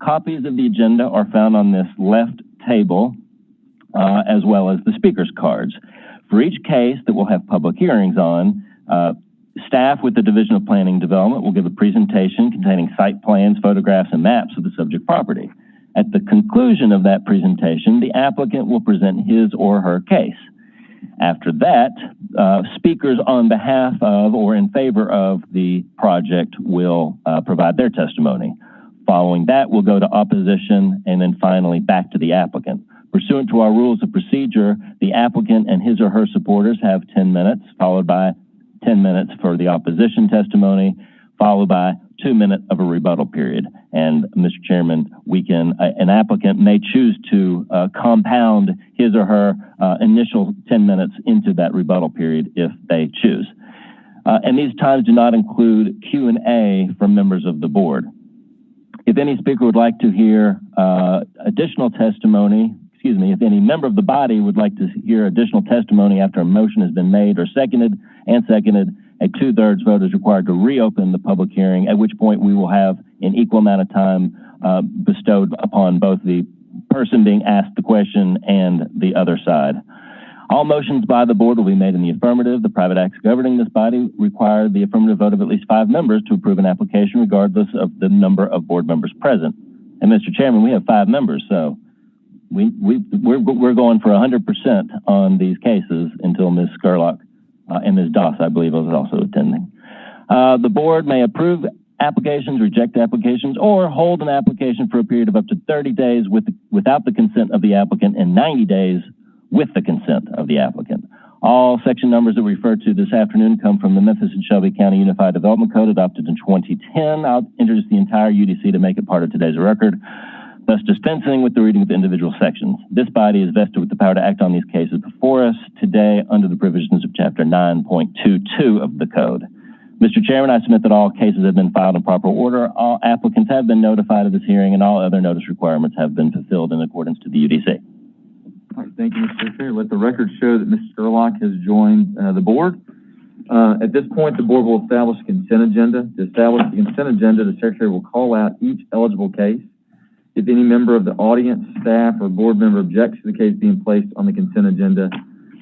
Copies of the agenda are found on this left table, as well as the speaker's cards. For each case that we'll have public hearings on, staff with the Division of Planning and Development will give a presentation containing site plans, photographs, and maps of the subject property. At the conclusion of that presentation, the applicant will present his or her case. After that, speakers on behalf of or in favor of the project will provide their testimony. Following that, we'll go to opposition and then finally back to the applicant. Pursuant to our rules of procedure, the applicant and his or her supporters have 10 minutes, followed by 10 minutes for the opposition testimony, followed by 2 minutes of a rebuttal period. And Mr. Chairman, an applicant may choose to compound his or her initial 10 minutes into that rebuttal period if they choose. And these times do not include Q&A from members of the board. If any speaker would like to hear additional testimony, if any member of the body would like to hear additional testimony after a motion has been made or seconded, a 2/3 vote is required to reopen the public hearing, at which point we will have an equal amount of time bestowed upon both the person being asked the question and the other side. All motions by the board will be made in the affirmative. The private acts governing this body require the affirmative vote of at least 5 members to approve an application, regardless of the number of board members present. And Mr. Chairman, we have 5 members, so we're going for 100% on these cases until Ms. Skurlock and Ms. Doss, I believe, was also attending. The board may approve applications, reject applications, or hold an application for a period of up to 30 days without the consent of the applicant and 90 days with the consent of the applicant. All section numbers that we refer to this afternoon come from the Memphis and Shelby County Unified Development Code adopted in 2010. I'll introduce the entire UDC to make it part of today's record, thus dispensing with the reading of the individual sections. This body is vested with the power to act on these cases before us today under the provisions of Chapter 9.22 of the Code. Mr. Chairman, I submit that all cases have been filed in proper order, all applicants have been notified of this hearing, and all other notice requirements have been fulfilled in accordance to the UDC. All right, thank you, Mr. Secretary. Let the record show that Ms. Skurlock has joined the board. At this point, the board will establish a consent agenda. To establish the consent agenda, the Secretary will call out each eligible case. If any member of the audience, staff, or board member objects to the case being placed on the consent agenda,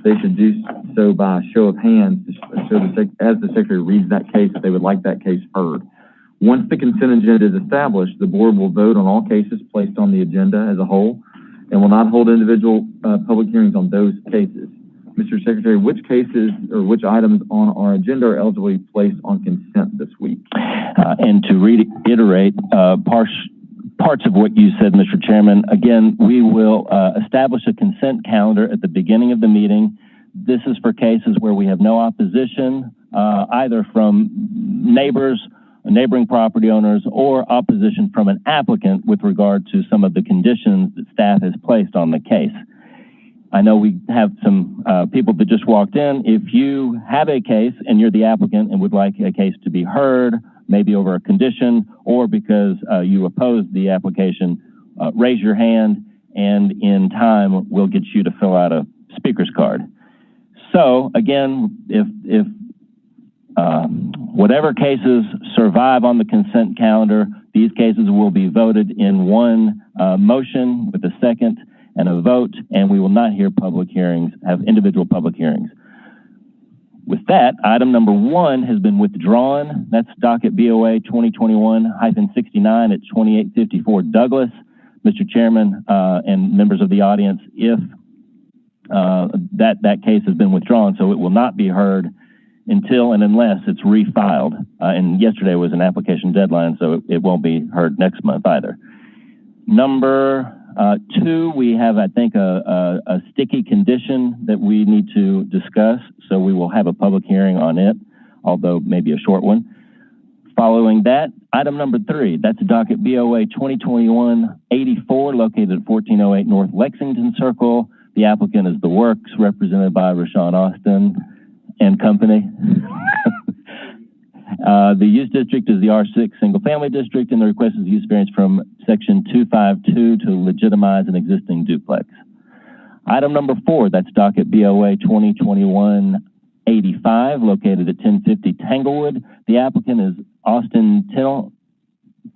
they should do so by a show of hands to show as the Secretary reads that case that they would like that case heard. Once the consent agenda is established, the board will vote on all cases placed on the agenda as a whole and will not hold individual public hearings on those cases. Mr. Secretary, which cases or which items on our agenda are eligible to be placed on consent this week? And to reiterate parts of what you said, Mr. Chairman, again, we will establish a consent calendar at the beginning of the meeting. This is for cases where we have no opposition, either from neighbors, neighboring property owners, or opposition from an applicant with regard to some of the conditions that staff has placed on the case. I know we have some people that just walked in. If you have a case and you're the applicant and would like a case to be heard, maybe over a condition or because you oppose the application, raise your hand, and in time we'll get you to fill out a speaker's card. So again, if whatever cases survive on the consent calendar, these cases will be voted in one motion with a second and a vote, and we will not hear public hearings, have individual public hearings. With that, item number 1 has been withdrawn. That's docket BOA 2021-69 at 2854 Douglas. Mr. Chairman and members of the audience, if that case has been withdrawn, so it will not be heard until and unless it's refiled. And yesterday was an application deadline, so it won't be heard next month either. Number 2, we have, I think, a sticky condition that we need to discuss, so we will have a public hearing on it, although maybe a short one. Following that, item number 3, that's docket BOA 2021-84, located at 1408 North Lexington Circle. The applicant is The Works, represented by Rashawn Austin and company. The use district is the R6 single family district, and the request is use variance from section 252 to legitimize an existing duplex. Item number 4, that's docket BOA 2021-85, located at 1050 Tanglewood. The applicant is Austin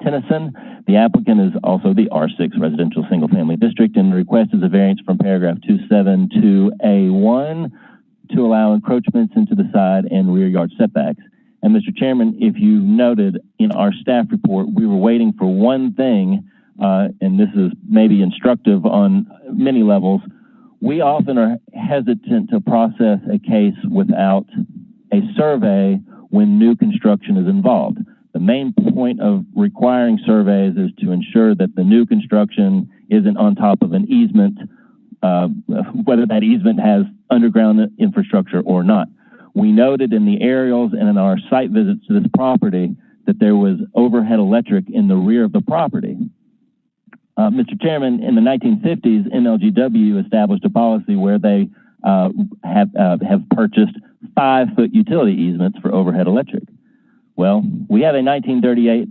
Tennyson. The applicant is also the R6 Residential Single Family District, and the request is a variance from paragraph 272A1 to allow encroachments into the side and rear yard setbacks. And Mr. Chairman, if you noted in our staff report, we were waiting for one thing, and this is maybe instructive on many levels. We often are hesitant to process a case without a survey when new construction is involved. The main point of requiring surveys is to ensure that the new construction isn't on top of an easement, whether that easement has underground infrastructure or not. We noted in the aerials and in our site visits to this property that there was overhead electric in the rear of the property. Mr. Chairman, in the 1950s, MLGW established a policy where they have purchased 5-foot utility easements for overhead electric. Well, we have a 1938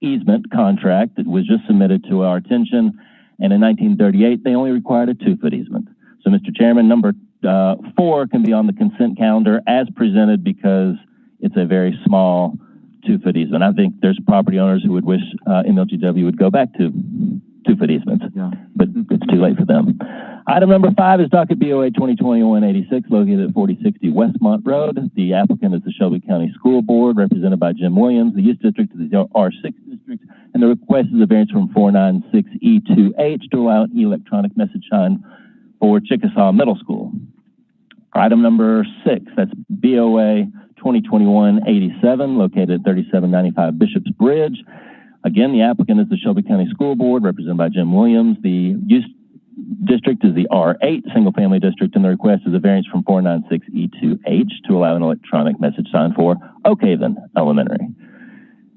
easement contract that was just submitted to our attention, and in 1938, they only required a 2-foot easement. So, Mr. Chairman, number 4 can be on the consent calendar as presented because it's a very small 2-foot easement. I think there's property owners who would wish MLGW would go back to 2-foot easements, but it's too late for them. Item number 5 is docket BOA 2021-86, located at 4060 Westmont Road. The applicant is the Shelby County School Board, represented by Jim Williams. The use district is the R6 district, and the request is a variance from 496E2H to allow an electronic message sign for Chickasaw Middle School. Item number 6, that's BOA 2021-87, located at 3795 Bishop's Bridge. Again, the applicant is the Shelby County School Board, represented by Jim Williams. The use district is the R8 Single Family District, and the request is a variance from 496E2H to allow an electronic message sign for Oak Haven Elementary.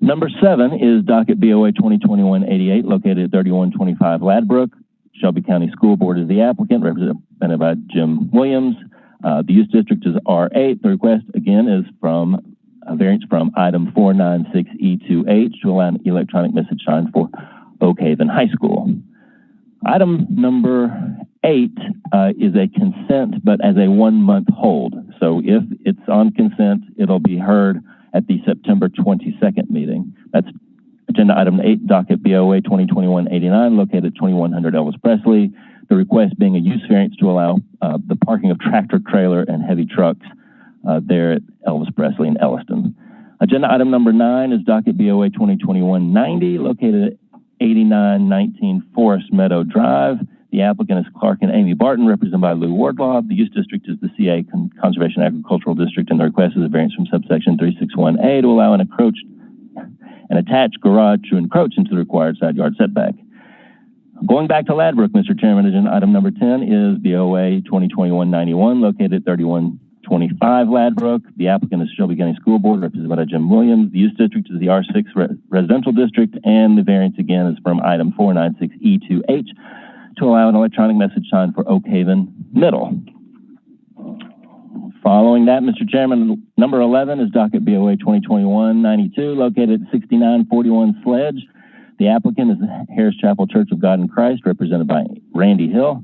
Number 7 is docket BOA 2021-88, located at 3125 Ladbrook. Shelby County School Board is the applicant, represented by Jim Williams. The use district is R8. The request, again, is from a variance from item 496E2H to allow an electronic message sign for Oak Haven High School. Item number 8 is a consent, but as a 1-month hold. So if it's on consent, it'll be heard at the September 22nd meeting. That's agenda item 8, docket BOA 2021-89, located at 2100 Elvis Presley. The request being a use variance to allow the parking of tractor trailer and heavy trucks there at Elvis Presley in Elliston. Agenda item number 9 is docket BOA 2021-90, located at 8919 Forest Meadow Drive. The applicant is Clark and Amy Barton, represented by Lou Wardlaw. The use district is the CA Conservation Agricultural District, and the request is a variance from subsection 361A to allow an attached garage to encroach into the required side yard setback. Going back to Ladbrook, Mr. Chairman, agenda item number 10 is BOA 2021-91, located at 3125 Ladbrook. The applicant is Shelby County School Board, represented by Jim Williams. The use district is the R6 Residential District, and the variance again is from item 496E2H to allow an electronic message sign for Oak Haven Middle. Following that, Mr. Chairman, number 11 is docket BOA 2021-92, located at 6941 Sledge. The applicant is the Harris Chapel Church of God in Christ, represented by Randy Hill,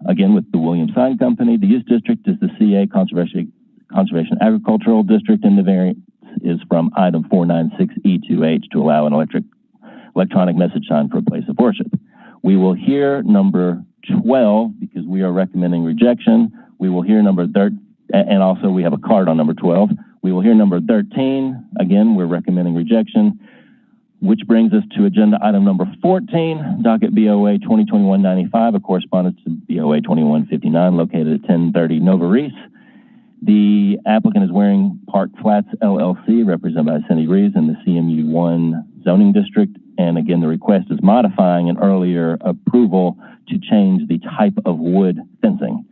again with the Williams Sign Company. The use district is the CA Conservation Agricultural District, and the variance is from item 496E2H to allow an electronic message sign for a place of worship. We will hear number 12 because we are recommending rejection. We will hear number 13, and also we have a card on number 12. We will hear number 13. Again, we're recommending rejection, which brings us to agenda item number 14, docket BOA 2021-95, a correspondence to BOA 2159, located at 1030 Nova Reese. The applicant is Waring Park Flats LLC, represented by Cindy Reeves in the CMU1 zoning district. And again, the request is modifying an earlier approval to change the type of wood fencing.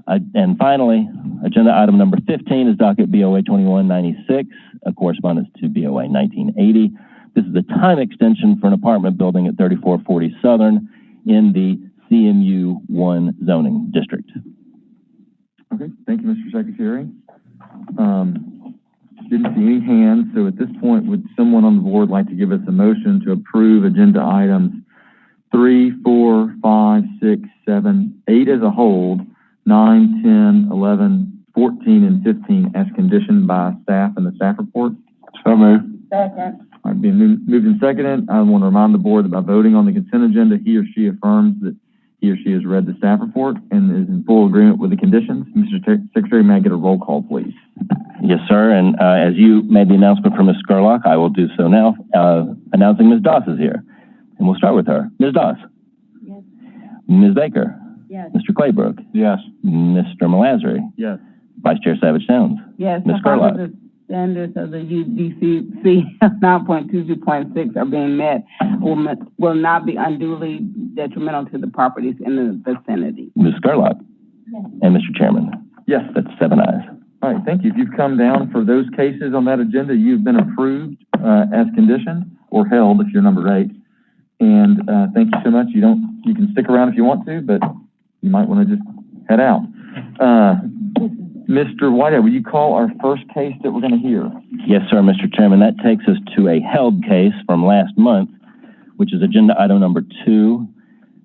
And finally, agenda item number 15 is docket BOA 2196, a correspondence to BOA 1980. This is a time extension for an apartment building at 3440 Southern in the CMU1 zoning district. Okay, thank you, Mr. Secretary. Didn't see any hands, so at this point, would someone on the board like to give us a motion to approve agenda items 3, 4, 5, 6, 7, 8 as a hold, 9, 10, 11, 14, and 15 as conditioned by staff in the staff report? So moved. Second. All right, being moved and seconded, I want to remind the board that by voting on the consent agenda, he or she affirms that he or she has read the staff report and is in full agreement with the conditions. Mr. Secretary, may I get a roll call, please? Yes, sir. And as you made the announcement for Ms. Scurlock, I will do so now, announcing Ms. Doss is here. And we'll start with her. Ms. Doss? Yes. Ms. Baker? Yes. Mr. Claybrook? Yes. Mr. Malazri? Yes. Vice Chair Savage Downs? Yes. Ms. Scurlock? The standards of the UDCC 9.22.6 are being met will not be unduly detrimental to the properties in the vicinity. Ms. Scurlock? Yes. And Mr. Chairman? Yes. That's 7 ayes. All right, thank you. If you've come down for those cases on that agenda, you've been approved as conditioned or held if you're number 8. And thank you so much. You can stick around if you want to, but you might want to just head out. Mr. Whitehead, will you call our first case that we're going to hear? Yes, sir, Mr. Chairman. That takes us to a held case from last month, which is agenda item number 2,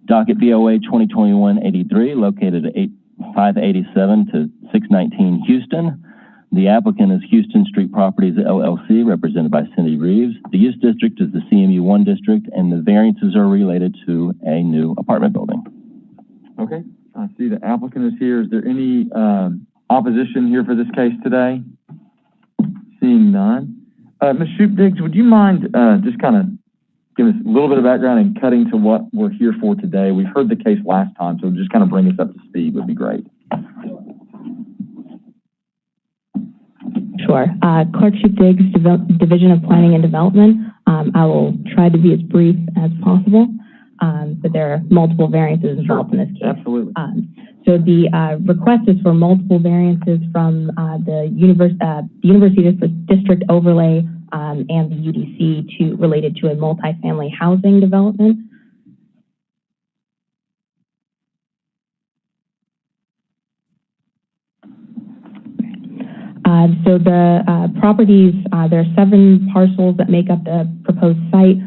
docket BOA 2021-83, located at 587 to 619 Houston. The applicant is Houston Street Properties LLC, represented by Cindy Reeves. The use district is the CMU1 district, and the variances are related to a new apartment building. Okay, I see the applicant is here. Is there any opposition here for this case today? Seeing none. Ms. Shoop-Diggs, would you mind just kind of giving us a little bit of background and cutting to what we're here for today? We've heard the case last time, so just kind of bring us up to speed would be great. Sure. Clark Shoop-Diggs, Division of Planning and Development. I will try to be as brief as possible, but there are multiple variances involved in this case. Absolutely. So the request is for multiple variances from the University District Overlay and the UDC related to a multifamily housing development. So the properties, there are 7 parcels that make up the proposed site.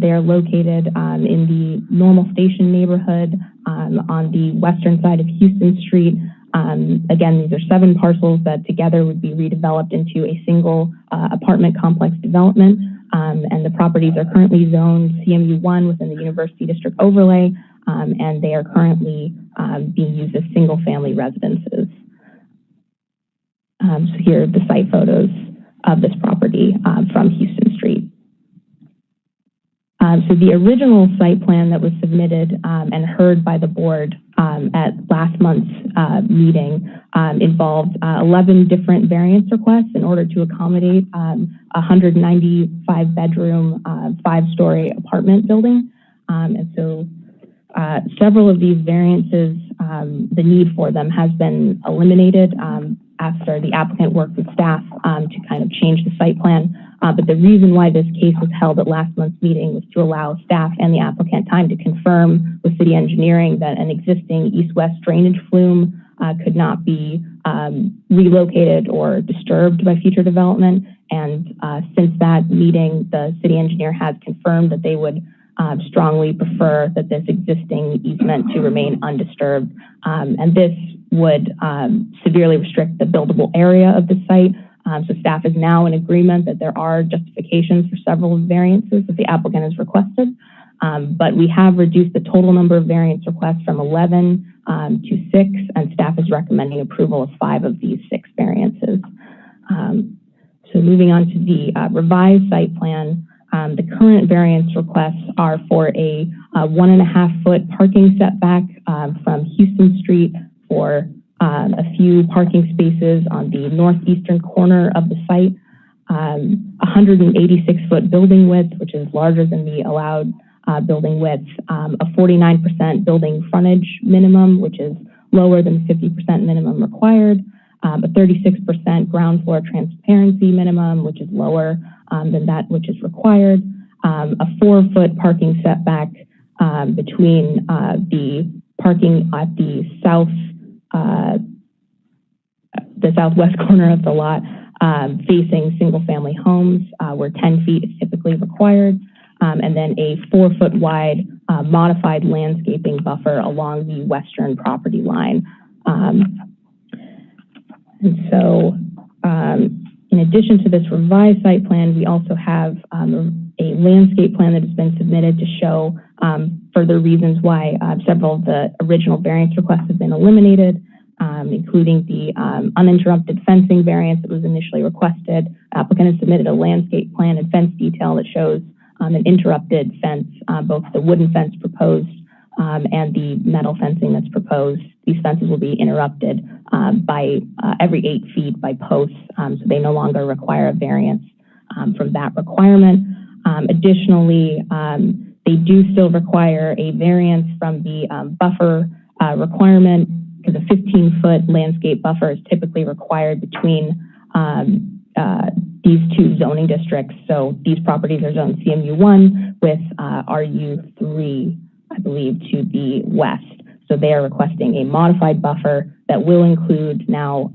They are located in the Normal Station neighborhood on the western side of Houston Street. Again, these are 7 parcels that together would be redeveloped into a single apartment complex development. And the properties are currently zoned CMU1 within the University District Overlay, and they are currently being used as single-family residences. So here are the site photos of this property from Houston Street. So the original site plan that was submitted and heard by the board at last month's meeting involved 11 different variance requests in order to accommodate a 195-bedroom, 5-story apartment building. And so several of these variances, the need for them has been eliminated after the applicant worked with staff to kind of change the site plan. But the reason why this case was held at last month's meeting was to allow staff and the applicant time to confirm with city engineering that an existing east-west drainage flume could not be relocated or disturbed by future development. And since that meeting, the city engineer has confirmed that they would strongly prefer that this existing easement to remain undisturbed. And this would severely restrict the buildable area of the site. So staff is now in agreement that there are justifications for several variances that the applicant has requested. But we have reduced the total number of variance requests from 11 to 6, and staff is recommending approval of 5 of these 6 variances. So moving on to the revised site plan, the current variance requests are for a 1.5-foot parking setback from Houston Street for a few parking spaces on the northeastern corner of the site, 186-foot building width, which is larger than the allowed building width, a 49% building frontage minimum, which is lower than 50% minimum required, a 36% ground floor transparency minimum, which is lower than that which is required, a 4-foot parking setback between the parking at the southwest corner of the lot facing single-family homes, where 10 feet is typically required, and then a 4-foot wide modified landscaping buffer along the western property line. And so In addition to this revised site plan, we also have a landscape plan that has been submitted to show further reasons why several of the original variance requests have been eliminated, including the uninterrupted fencing variance that was initially requested. Applicant has submitted a landscape plan and fence detail that shows an interrupted fence, both the wooden fence proposed and the metal fencing that's proposed. These fences will be interrupted by every 8 feet by posts, so they no longer require a variance from that requirement. Additionally, they do still require a variance from the buffer requirement, because a 15-foot landscape buffer is typically required between these two zoning districts. So these properties are zoned CMU1 with RU3, I believe, to the west. So they are requesting a modified buffer that will include now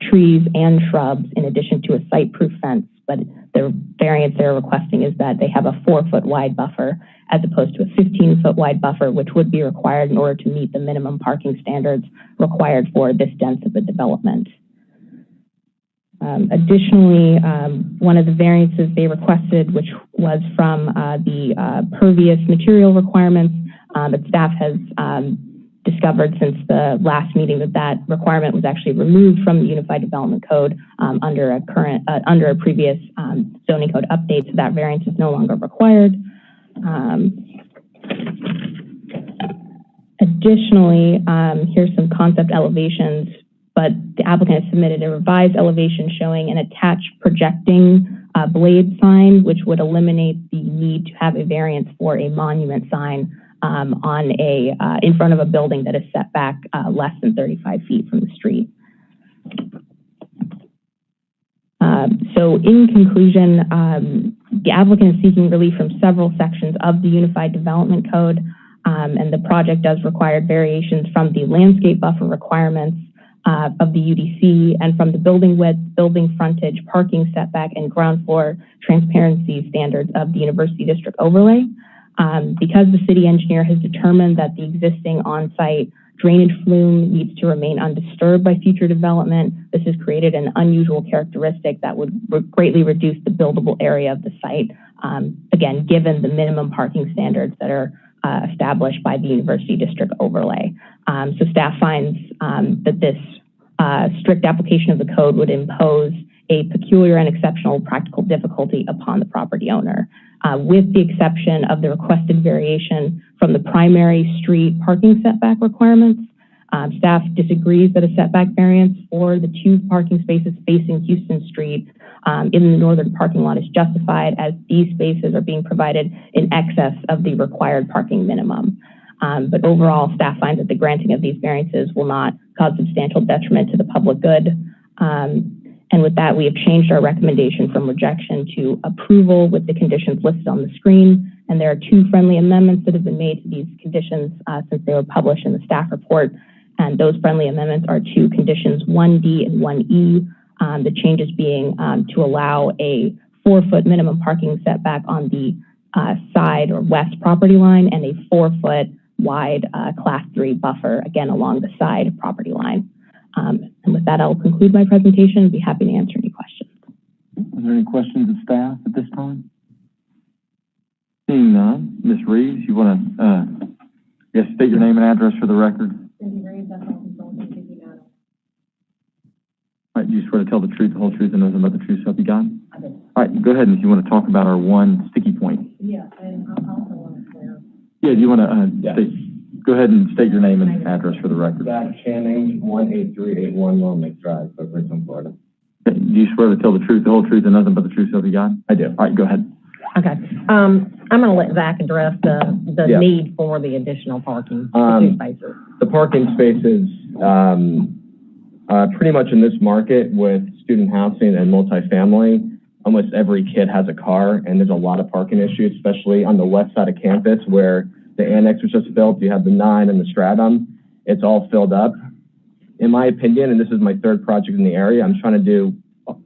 trees and shrubs in addition to a site-proof fence. But the variance they're requesting is that they have a 4-foot wide buffer as opposed to a 15-foot wide buffer, which would be required in order to meet the minimum parking standards required for this dense of a development. Additionally, one of the variances they requested, which was from the pervious material requirements, that staff has discovered since the last meeting that requirement was actually removed from the Unified Development Code under a previous zoning code update, so that variance is no longer required. Additionally, here's some concept elevations, but the applicant has submitted a revised elevation showing an attached projecting blade sign, which would eliminate the need to have a variance for a monument sign in front of a building that is set back less than 35 feet from the street. So in conclusion, the applicant is seeking relief from several sections of the Unified Development Code, and the project does require variations from the landscape buffer requirements of the UDC and from the building width, building frontage, parking setback, and ground floor transparency standards of the University District Overlay. Because the city engineer has determined that the existing on-site drainage flume needs to remain undisturbed by future development, this has created an unusual characteristic that would greatly reduce the buildable area of the site, again, given the minimum parking standards that are established by the University District Overlay. So staff finds that this strict application of the code would impose a peculiar and exceptional practical difficulty upon the property owner. With the exception of the requested variation from the primary street parking setback requirements, staff disagrees that a setback variance for the 2 parking spaces facing Houston Street in the northern parking lot is justified, as these spaces are being provided in excess of the required parking minimum. But overall, staff finds that the granting of these variances will not cause substantial detriment to the public good. And with that, we have changed our recommendation from rejection to approval with the conditions listed on the screen. And there are 2 friendly amendments that have been made to these conditions since they were published in the staff report. And those friendly amendments are to conditions 1D and 1E, the changes being to allow a 4-foot minimum parking setback on the side or west property line and a 4-foot wide class 3 buffer, again, along the side property line. And with that, I'll conclude my presentation and be happy to answer any questions. Are there any questions of staff at this time? Seeing none, Ms. Reeves, you want to state your name and address for the record? Cindy Reeves, that's all consultant, all right, do you swear to tell the truth, the whole truth, and nothing but the truth, so help you God? I do. All right, go ahead, and if you want to talk about our one sticky point. Yeah, and I also want to clear. Yeah, do you want to go ahead and state your name and address for the record? Zach Channing, 18381 Long Lake Drive, Richmond, Florida. Okay. Do you swear to tell the truth, the whole truth, and nothing but the truth, so help you God? I do. All right, go ahead. Okay. I'm going to let Zach address the need for the additional parking spaces. The parking spaces, pretty much in this market with student housing and multifamily, almost every kid has a car, and there's a lot of parking issues, especially on the west side of campus where the annex was just built. You have the 9 and the stratum. It's all filled up. In my opinion, and this is my 3rd project in the area, I'm trying to do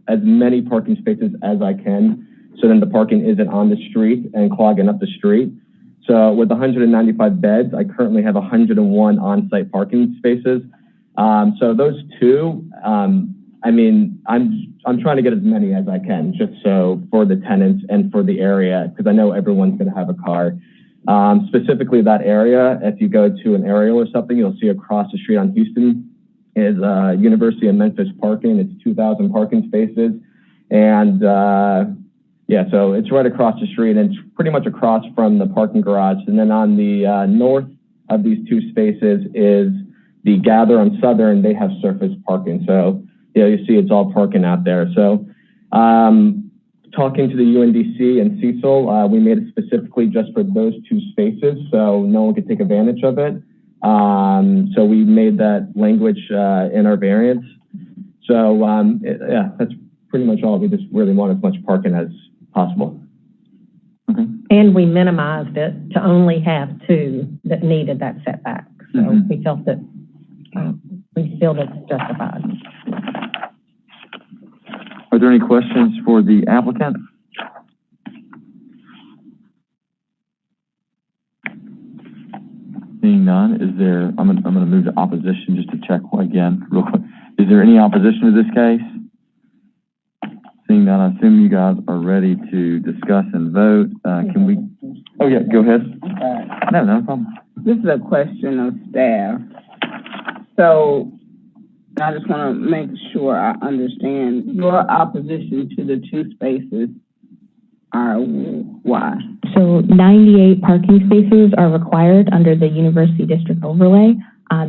as many parking spaces as I can so then the parking isn't on the street and clogging up the street. So with 195 beds, I currently have 101 on-site parking spaces. So those 2, I mean, I'm I'm trying to get as many as I can, just so for the tenants and for the area, because I know everyone's going to have a car. Specifically that area, if you go to an aerial or something, you'll see across the street on Houston is University of Memphis parking. It's 2,000 parking spaces. And yeah, so it's right across the street, and it's pretty much across from the parking garage. And then on the north of these two spaces is the Gather on Southern. They have surface parking. So yeah, you see it's all parking out there. So talking to the UNDC and Cecil, we made it specifically just for those two spaces, so no one could take advantage of it. So we made that language in our variance. So yeah, that's pretty much all. We just really want as much parking as possible. Okay. And we minimized it to only have two that needed that setback. So we felt that we feel that's justified. Are there any questions for the applicant? Seeing none, is there, I'm going to move to opposition just to check again real quick. Is there any opposition to this case? Seeing none, I assume you guys are ready to discuss and vote. Can we, oh yeah, go ahead. No problem. This is a question of staff. So I just want to make sure I understand your opposition to the two spaces are why? So 98 parking spaces are required under the University District Overlay.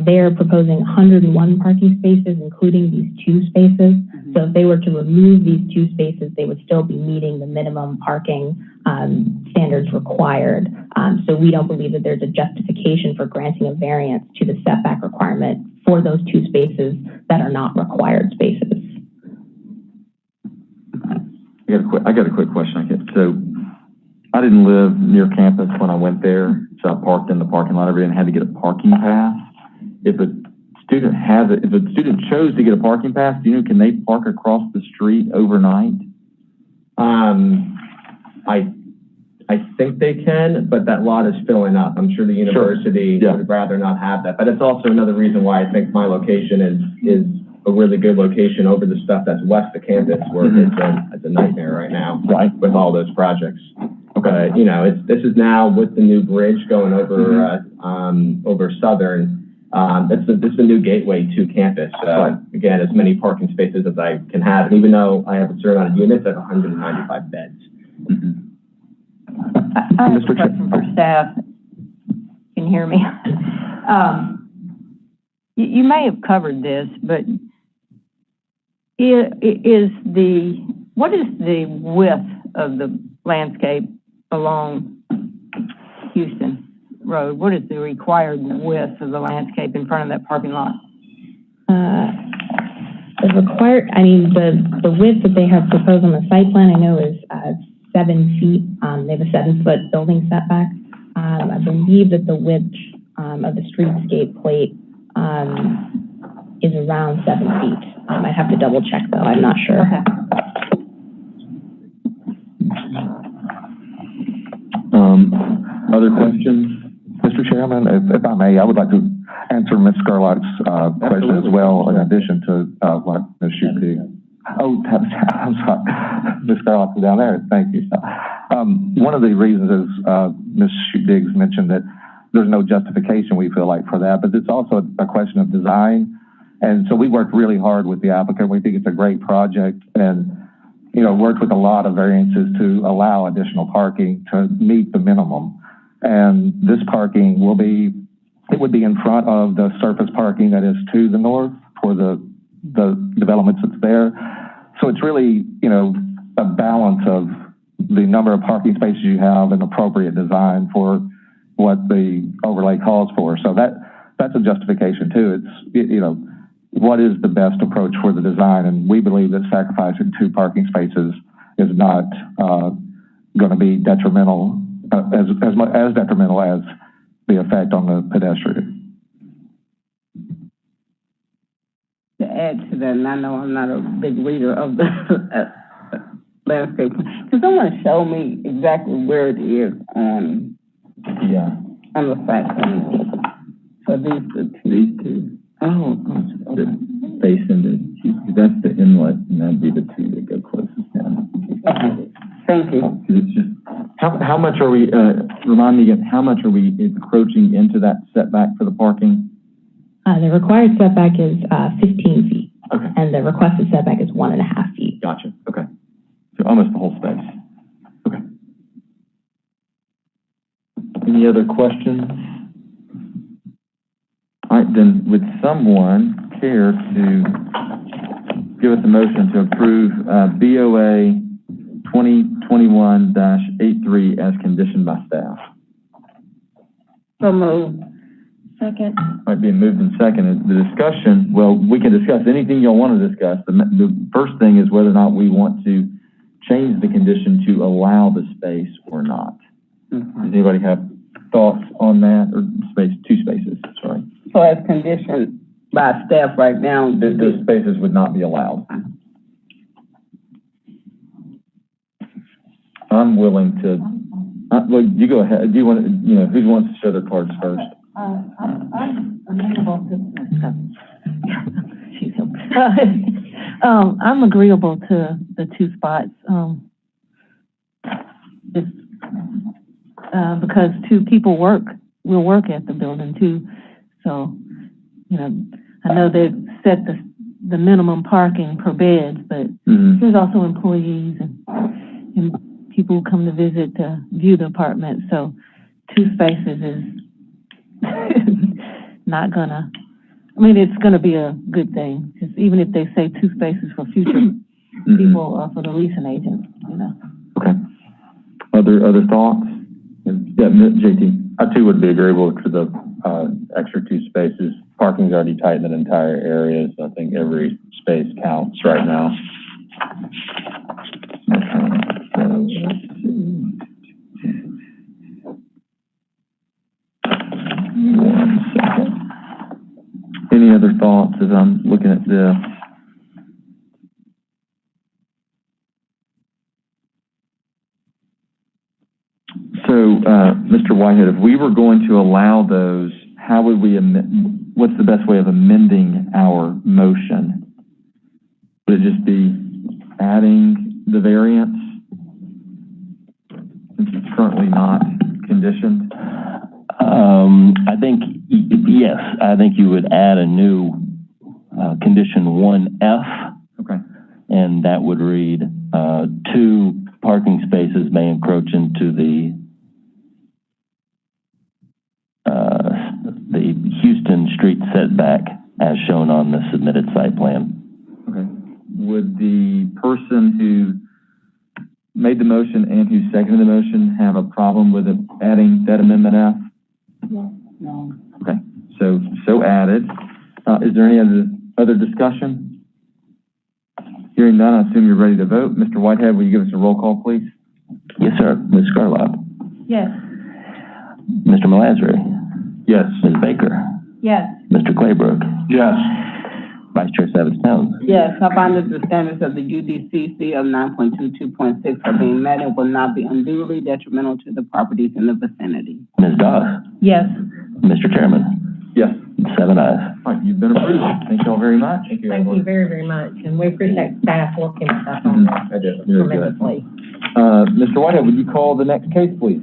They are proposing 101 parking spaces, including these two spaces. So if they were to remove these two spaces, they would still be meeting the minimum parking standards required. So we don't believe that there's a justification for granting a variance to the setback requirement for those two spaces that are not required spaces. I got a quick question. So I didn't live near campus when I went there, so I parked in the parking lot every day and had to get a parking pass. If a student chose to get a parking pass, do you know, can they park across the street overnight? I think they can, but that lot is filling up. I'm sure the university would rather not have that. But it's also another reason why I think my location is a really good location over the stuff that's west of campus, where it's a nightmare right now, right, with all those projects. Okay, you know, this is now with the new bridge going over over Southern. This is a new gateway to campus. Again, as many parking spaces as I can have, and even though I have a certain amount of units, I have 195 beds. I have a question for staff. Can you hear me? You may have covered this, but what is the width of the landscape along Houston Road? What is the required width of the landscape in front of that parking lot? The width that they have proposed on the site plan, I know, is 7 feet. They have a 7-foot building setback. I believe that the width of the streetscape plate is around 7 feet. I'd have to double check though, I'm not sure. Okay. Other questions? Mr. Chairman, if I may, I would like to answer Ms. Scarlott's question as well, in addition to what Ms. Shute. Oh, I'm sorry. Ms. Scarlott is down there. Thank you. One of the reasons is Ms. Shute mentioned that there's no justification, we feel like, for that, but it's also a question of design. And so we worked really hard with the applicant. We think it's a great project, and worked with a lot of variances to allow additional parking to meet the minimum. And this parking would be in front of the surface parking that is to the north for the developments that's there. So it's really, a balance of the number of parking spaces you have and appropriate design for what the overlay calls for. So that's a justification too. It's, what is the best approach for the design? And we believe that sacrificing 2 parking spaces is not going to be detrimental, as detrimental as the effect on the pedestrian. To add to that, and I know I'm not a big reader of the landscape, can someone show me exactly where it is on the site plan? So these two. Oh, gosh. space into, because that's the inlet, and that'd be the two that go closest down. Thank you. 'Cause it's just, how much are we, remind me again, how much are we encroaching into that setback for the parking? The required setback is 15 feet, Okay, and the requested setback is 1.5 feet. gotcha, okay. So almost the whole space. Okay. Any other questions? All right, then, would someone care to give us a motion to approve BOA 2021-83 as conditioned by staff? So moved. Second. All right, being moved and seconded. The discussion, well, we can discuss anything y'all want to discuss. The first thing is whether or not we want to change the condition to allow the space or not. Does anybody have thoughts on that, or two spaces, sorry? So as conditioned by staff right now, Those spaces would not be allowed. I'm willing to, well, you go ahead. Do you want to, who wants to show their cards first? I'm agreeable to, I'm agreeable to the two spots, just, because two people will work at the building too. So, I know they set the minimum parking per bed, but there's also employees and people who come to visit to view the apartment. So two spaces is not gonna, it's gonna be a good thing. Just even if they say two spaces for future people, for the leasing agent, Okay. Other thoughts? Yeah, JT. I too would be agreeable to the extra two spaces. Parking's already tight in that entire area, so I think every space counts right now. One second. Any other thoughts as I'm looking at this? So, Mr. Whitehead, if we were going to allow those, how would we what's the best way of amending our motion? Would it just be adding the variance, since it's currently not conditioned? I think, yes, I think you would add a new condition 1F. Okay. And that would read, two parking spaces may encroach into the Houston Street setback as shown on the submitted site plan. Okay. Would the person who made the motion and who seconded the motion have a problem with it adding that amendment F? No. Okay, so added. Is there any other discussion? Hearing none, I assume you're ready to vote. Mr. Whitehead, will you give us a roll call, please? Yes, sir. Ms. Scarlett? Yes. Mr. Malazri? Yes. Ms. Baker? Yes. Mr. Claybrook? Yes. Vice Chair Savage-Towns? Yes, I find that the standards of the UDCC of 9.22.6 are being met and will not be unduly detrimental to the properties in the vicinity. Ms. Doss? Yes. Mr. Chairman? Yes. 7 ayes. All right, you've been approved. Thank you all very much. Thank you very, very much, and we appreciate staff working with us on this I did. Very good. tremendously. Mr. Whitehead, would you call the next case, please?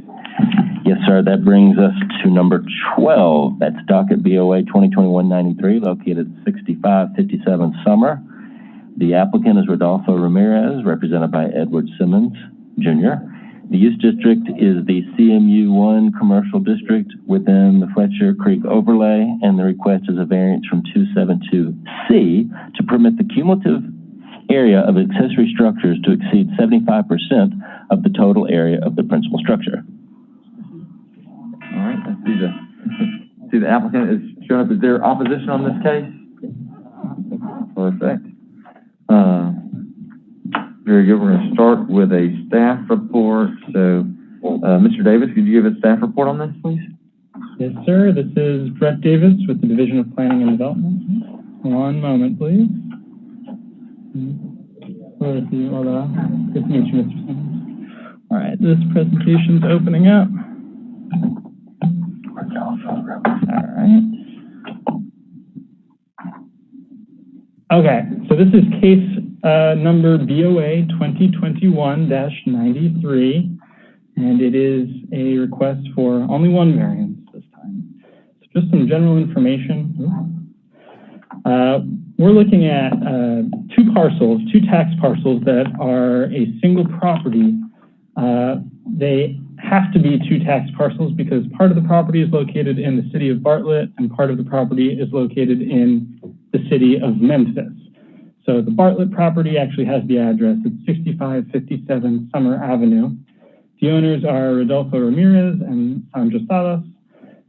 Yes, sir. That brings us to number 12. That's docket BOA 2021-93, located at 6557 Summer. The applicant is Rodolfo Ramirez, represented by Edward Simmons, Jr. The use district is the CMU1 commercial district within the Fletcher Creek overlay, and the request is a variance from 272C to permit the cumulative area of accessory structures to exceed 75% of the total area of the principal structure. All right, I see the applicant is showing up. Is there opposition on this case? Perfect. Very good. We're going to start with a staff report. So, Mr. Davis, could you give a staff report on this, please? Yes, sir. This is Brett Davis with the Division of Planning and Development. One moment, please. Good to meet you, Mr. Simmons. All right, this presentation's opening up. All right. Okay, so this is case number BOA 2021-93, and it is a request for only one variance this time. So just some general information. We're looking at two tax parcels that are a single property. They have to be two tax parcels because part of the property is located in the city of Bartlett and part of the property is located in the city of Memphis. So the Bartlett property actually has the address. It's 6557 Summer Avenue. The owners are Rodolfo Ramirez and Sandra Salas.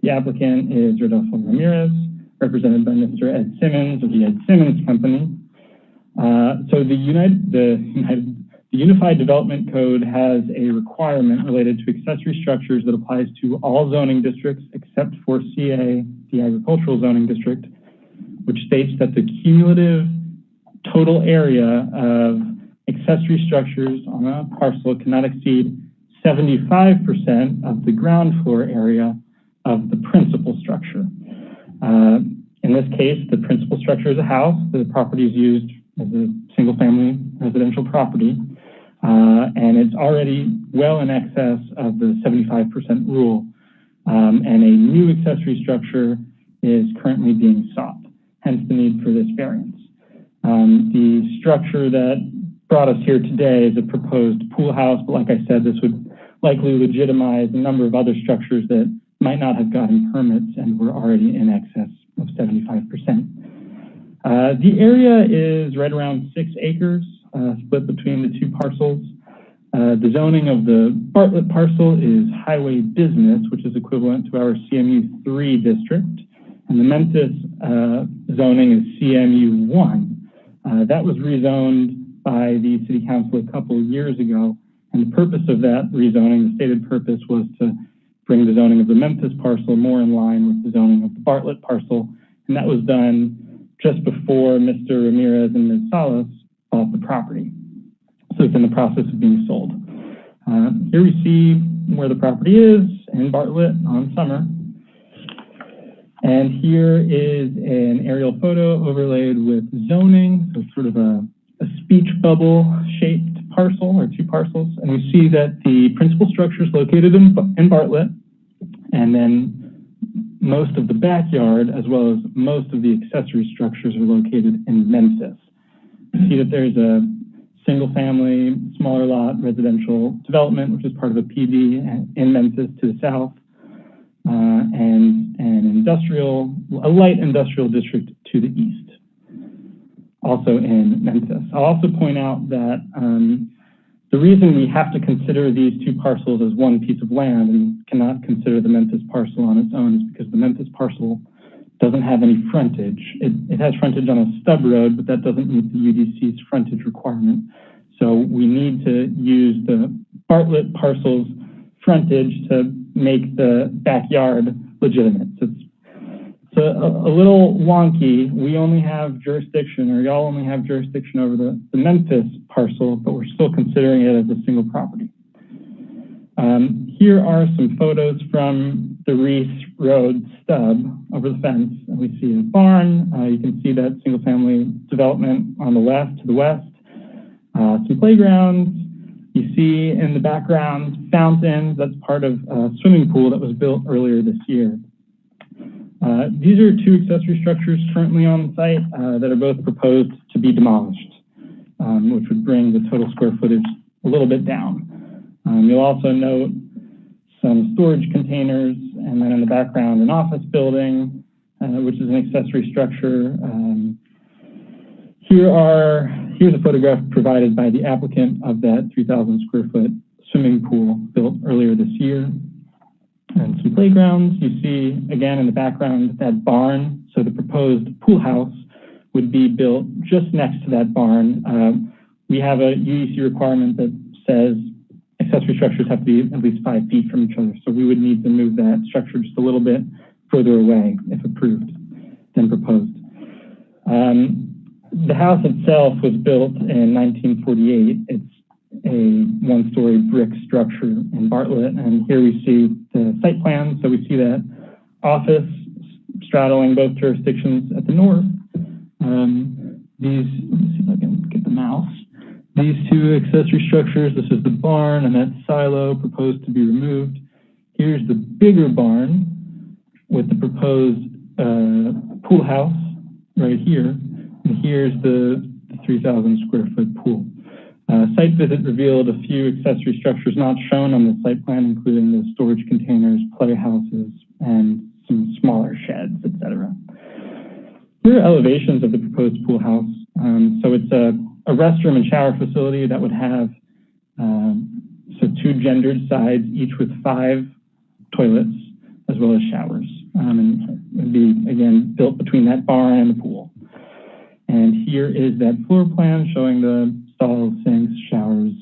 The applicant is Rodolfo Ramirez, represented by Mr. Ed Simmons of the Ed Simmons Company. So the Unified Development Code has a requirement related to accessory structures that applies to all zoning districts except for CA, the agricultural zoning district, which states that the cumulative total area of accessory structures on a parcel cannot exceed 75% of the ground floor area of the principal structure. In this case, the principal structure is a house. The property is used as a single-family residential property, and it's already well in excess of the 75% rule, and a new accessory structure is currently being sought, hence the need for this variance. The structure that brought us here today is a proposed pool house, but like I said, this would likely legitimize a number of other structures that might not have gotten permits and were already in excess of 75%. The area is right around 6 acres, split between the two parcels. The zoning of the Bartlett parcel is highway business, which is equivalent to our CMU 3 district, and the Memphis zoning is CMU 1. That was rezoned by the city council a couple of years ago, and the purpose of that rezoning, the stated purpose, was to bring the zoning of the Memphis parcel more in line with the zoning of the Bartlett parcel, and that was done just before Mr. Ramirez and Ms. Salas bought the property. So it's in the process of being sold. Here we see where the property is in Bartlett on Summer. And here is an aerial photo overlaid with zoning, so sort of a speech bubble shaped parcel or two parcels. And we see that the principal structure is located in Bartlett, and then most of the backyard as well as most of the accessory structures are located in Memphis. You see that there's a single family, smaller lot residential development, which is part of a PD in Memphis to the south, and a light industrial district to the east, also in Memphis. I'll also point out that the reason we have to consider these two parcels as one piece of land and cannot consider the Memphis parcel on its own is because the Memphis parcel doesn't have any frontage. It has frontage on a stub road, but that doesn't meet the UDC's frontage requirement. So we need to use the Bartlett parcel's frontage to make the backyard legitimate. So it's a little wonky. We only have jurisdiction, or y'all only have jurisdiction over the Memphis parcel, but we're still considering it as a single property. Here are some photos from the Reese Road stub over the fence, and we see a barn. You can see that single-family development on the left, to the west. Some playgrounds. You see in the background fountains. That's part of a swimming pool that was built earlier this year. These are two accessory structures currently on the site that are both proposed to be demolished, which would bring the total square footage a little bit down. You'll also note some storage containers, and then in the background, an office building, which is an accessory structure. Here's a photograph provided by the applicant of that 3,000 square foot swimming pool built earlier this year. And some playgrounds. You see, again, in the background, that barn. So the proposed pool house would be built just next to that barn. We have a UDC requirement that says accessory structures have to be at least 5 feet from each other. So we would need to move that structure just a little bit further away, if approved, than proposed. The house itself was built in 1948. It's a one-story brick structure in Bartlett, and here we see the site plan. So we see that office straddling both jurisdictions at the north, These, let me see if I can get the mouse. These two accessory structures, this is the barn and that silo proposed to be removed. Here's the bigger barn with the proposed pool house right here. And here's the 3,000 square foot pool. Site visit revealed a few accessory structures not shown on the site plan, including the storage containers, playhouses, and some smaller sheds, etc. Here are elevations of the proposed pool house. So it's a restroom and shower facility that would have two gendered sides, each with 5 toilets, as well as showers. And it would be, again, built between that barn and the pool. And here is that floor plan showing the stalls, sinks, showers,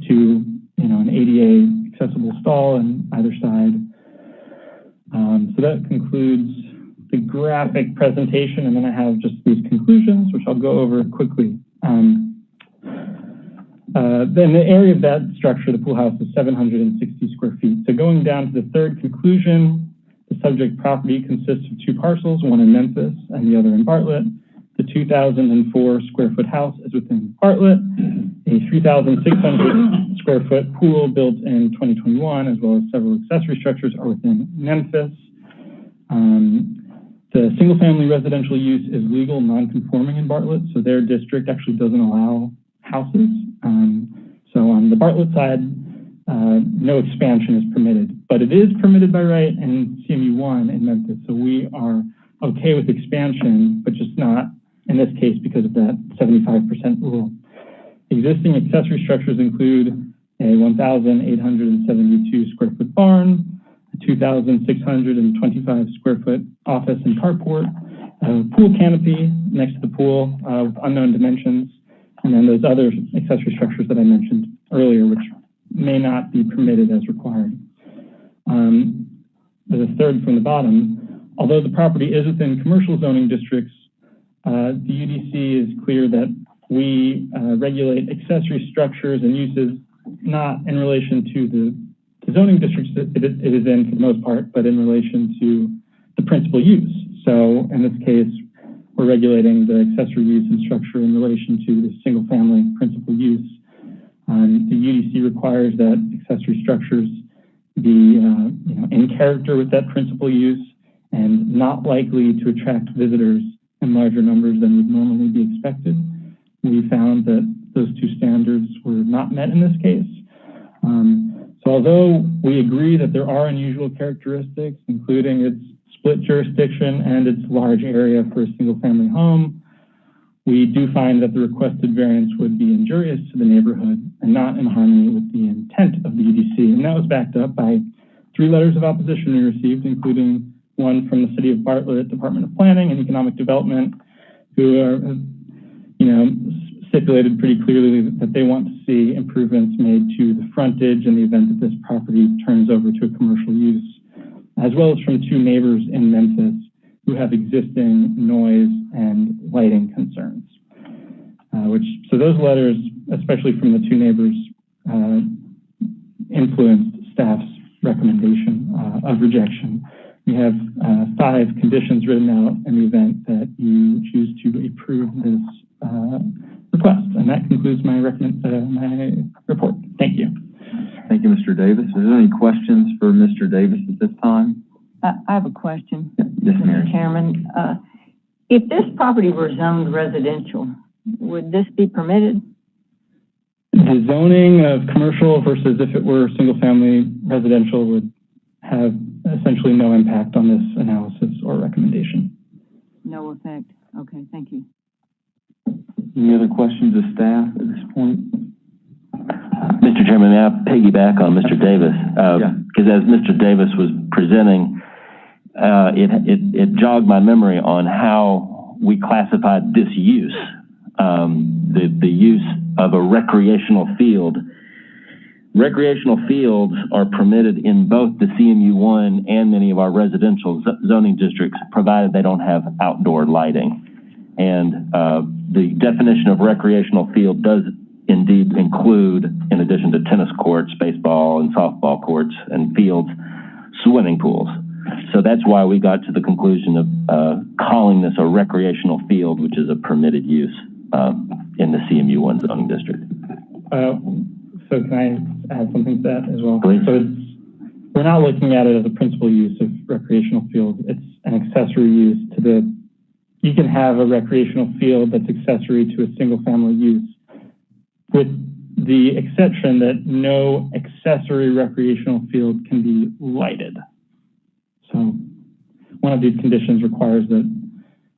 to an ADA accessible stall on either side. So that concludes the graphic presentation, and then I have just these conclusions, which I'll go over quickly. Then the area of that structure, the pool house, is 760 square feet. So going down to the third conclusion, the subject property consists of 2 parcels, one in Memphis and the other in Bartlett. The 2,004 square foot house is within Bartlett. A 3,600 square foot pool built in 2021, as well as several accessory structures, are within Memphis. The single family residential use is legal non-conforming in Bartlett, so their district actually doesn't allow houses. So on the Bartlett side, no expansion is permitted, but it is permitted by right in CMU1 in Memphis. So we are okay with expansion, but just not in this case because of that 75% rule. Existing accessory structures include a 1,872 square foot barn, a 2,625 square foot office and carport, a pool canopy next to the pool with unknown dimensions, and then those other accessory structures that I mentioned earlier, which may not be permitted as required. The third from the bottom, although the property is within commercial zoning districts, the UDC is clear that we regulate accessory structures and uses not in relation to the zoning districts that it is in for the most part, but in relation to the principal use. So in this case, we're regulating the accessory use and structure in relation to the single family principal use. The UDC requires that accessory structures be in character with that principal use and not likely to attract visitors in larger numbers than would normally be expected. We found that those 2 standards were not met in this case. So although we agree that there are unusual characteristics, including its split jurisdiction and its large area for a single family home, we do find that the requested variance would be injurious to the neighborhood and not in harmony with the intent of the UDC. And that was backed up by 3 letters of opposition we received, including one from the City of Bartlett Department of Planning and Economic Development, who are, stipulated pretty clearly that they want to see improvements made to the frontage in the event that this property turns over to a commercial use, as well as from 2 neighbors in Memphis who have existing noise and lighting concerns. So those letters, especially from the 2 neighbors, influenced staff's recommendation of rejection. We have 5 conditions written out in the event that you choose to approve this request. And that concludes my report. Thank you. Thank you, Mr. Davis. Are there any questions for Mr. Davis at this time? I have a question, Yes, Mary. Mr. Chairman. If this property were zoned residential, would this be permitted? The zoning of commercial versus if it were single-family residential would have essentially no impact on this analysis or recommendation. No effect. Okay, thank you. Any other questions of staff at this point? Mr. Chairman, may I piggyback on Mr. Davis? Because as Mr. Davis was presenting, it jogged my memory on how we classified this use, the use of a recreational field. Recreational fields are permitted in both the CMU1 and many of our residential zoning districts, provided they don't have outdoor lighting. And the definition of recreational field does indeed include, in addition to tennis courts, baseball and softball courts and fields, swimming pools. So that's why we got to the conclusion of calling this a recreational field, which is a permitted use. in the CMU1 zoning district. So can I add something to that as well? Please. So we're not looking at it as a principal use of recreational field. It's an accessory use to you can have a recreational field that's accessory to a single family use, with the exception that no accessory recreational field can be lighted. So one of these conditions requires that,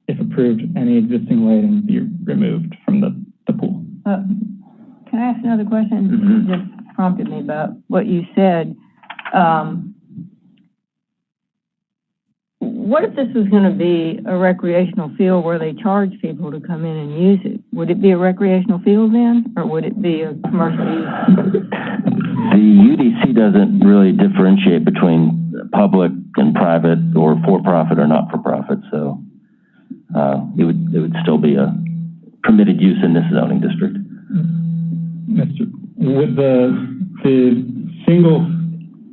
if approved, any existing lighting be removed from the pool. Can I ask another question? Mm-hmm. It just prompted me about what you said. What if this was going to be a recreational field where they charge people to come in and use it? Would it be a recreational field then, or would it be a commercial use? The UDC doesn't really differentiate between public and private, or for-profit or not-for-profit, so it would still be a permitted use in this zoning district. With the single,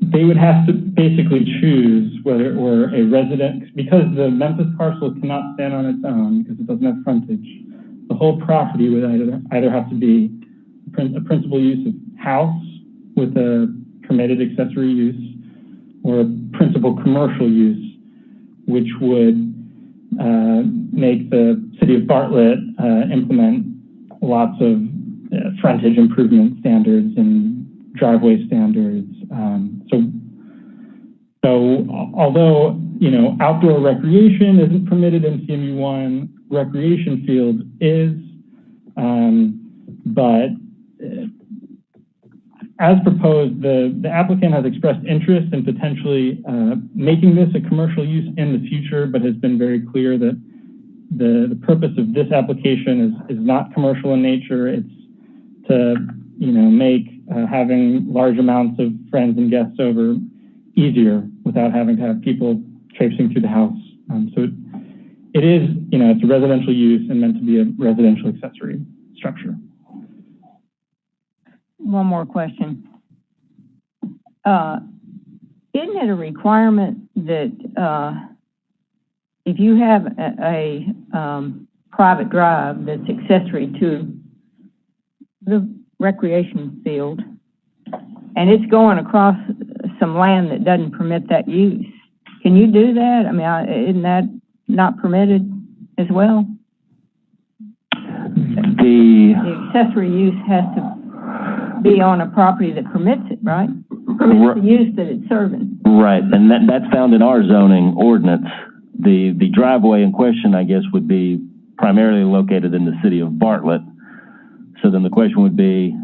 they would have to basically choose whether it were a resident, because the Memphis parcel cannot stand on its own because it doesn't have frontage. The whole property would either have to be a principal use of house with a permitted accessory use, or a principal commercial use, which would make the city of Bartlett alternate lots of frontage improvement standards and driveway standards. So although, outdoor recreation isn't permitted in CMU1, recreation field is, but as proposed, the applicant has expressed interest in potentially making this a commercial use in the future, but has been very clear that the purpose of this application is not commercial in nature. It's to, make having large amounts of friends and guests over easier without having to have people traipsing through the house. So it is, it's a residential use and meant to be a residential accessory structure. One more question. Isn't it a requirement that if you have a private drive that's accessory to the recreation field and it's going across some land that doesn't permit that use, can you do that? I mean, isn't that not permitted as well? The accessory use has to be on a property that permits it, right? Permits the use that it's serving. Right, and that's found in our zoning ordinance. The driveway in question, I guess, would be primarily located in the city of Bartlett. So then the question would be,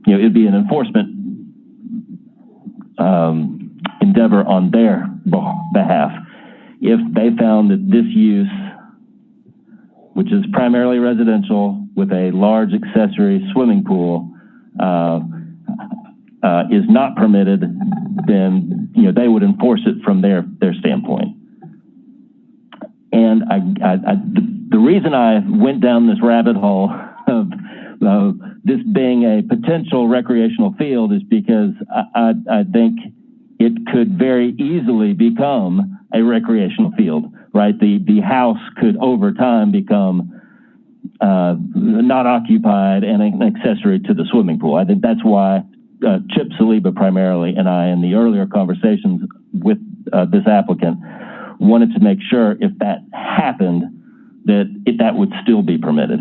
it'd be an enforcement endeavor on their behalf. If they found that this use, which is primarily residential with a large accessory swimming pool, is not permitted, then, they would enforce it from their standpoint. And the reason I went down this rabbit hole of this being a potential recreational field is because I think it could very easily become a recreational field, right? The house could over time become not occupied and an accessory to the swimming pool. I think that's why Chip Saliba primarily and I, in the earlier conversations with this applicant, wanted to make sure if that happened, that would still be permitted.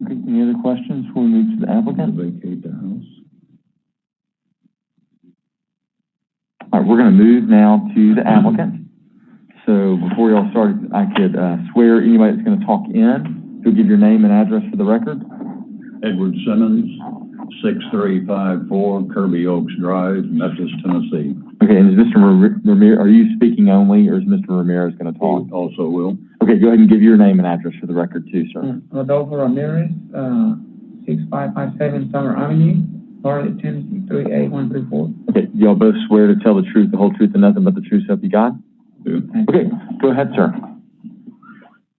Okay, any other questions before we move to the applicant? Vacate the house. All right, we're going to move now to the applicant. So before y'all start, I could swear anybody that's going to talk in, you'll give your name and address for the record. Edward Simmons, 6354 Kirby Oaks Drive, Memphis, Tennessee. Okay, and is Mr. Ramirez, are you speaking only, or is Mr. Ramirez going to talk? He also will. Okay, go ahead and give your name and address for the record too, sir. Rodolfo Ramirez, 6557 Summer Avenue, Bartlett, Tennessee, 38134. Okay, y'all both swear to tell the truth, the whole truth, and nothing but the truth, so help you God? Okay, go ahead, sir.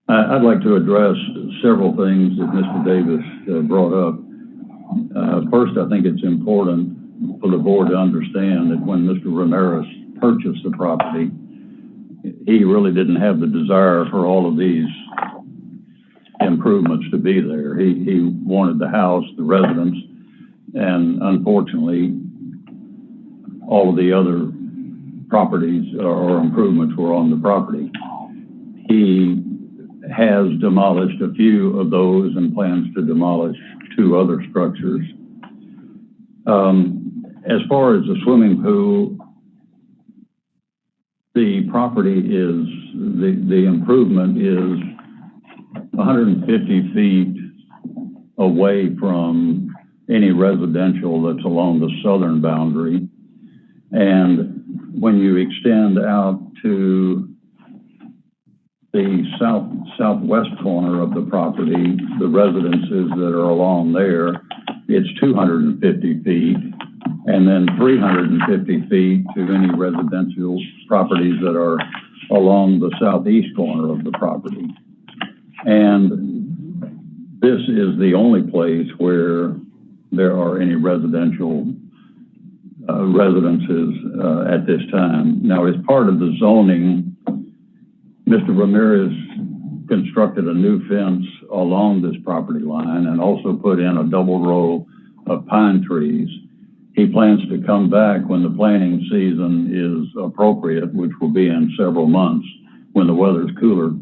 I'd like to address several things that Mr. Davis brought up. First, I think it's important for the board to understand that when Mr. Ramirez purchased the property, he really didn't have the desire for all of these improvements to be there. He wanted the house, the residence, and unfortunately, all of the other properties or improvements were on the property. He has demolished a few of those and plans to demolish 2 other structures. As far as the swimming pool, the property is, the improvement is 150 feet away from any residential that's along the southern boundary. And when you extend out to the southwest corner of the property, the residences that are along there, it's 250 feet, and then 350 feet to any residential properties that are along the southeast corner of the property. And this is the only place where there are any residential residences at this time. Now, as part of the zoning, Mr. Ramirez constructed a new fence along this property line and also put in a double row of pine trees. He plans to come back when the planting season is appropriate, which will be in several months when the weather's cooler,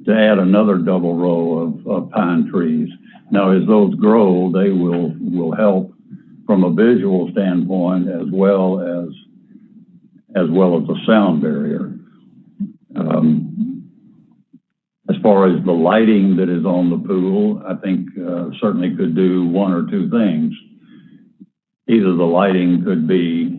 to add another double row of pine trees. Now, as those grow, they will help from a visual standpoint as well as a sound barrier. As far as the lighting that is on the pool, I think certainly could do 1 or 2 things. Either the lighting could be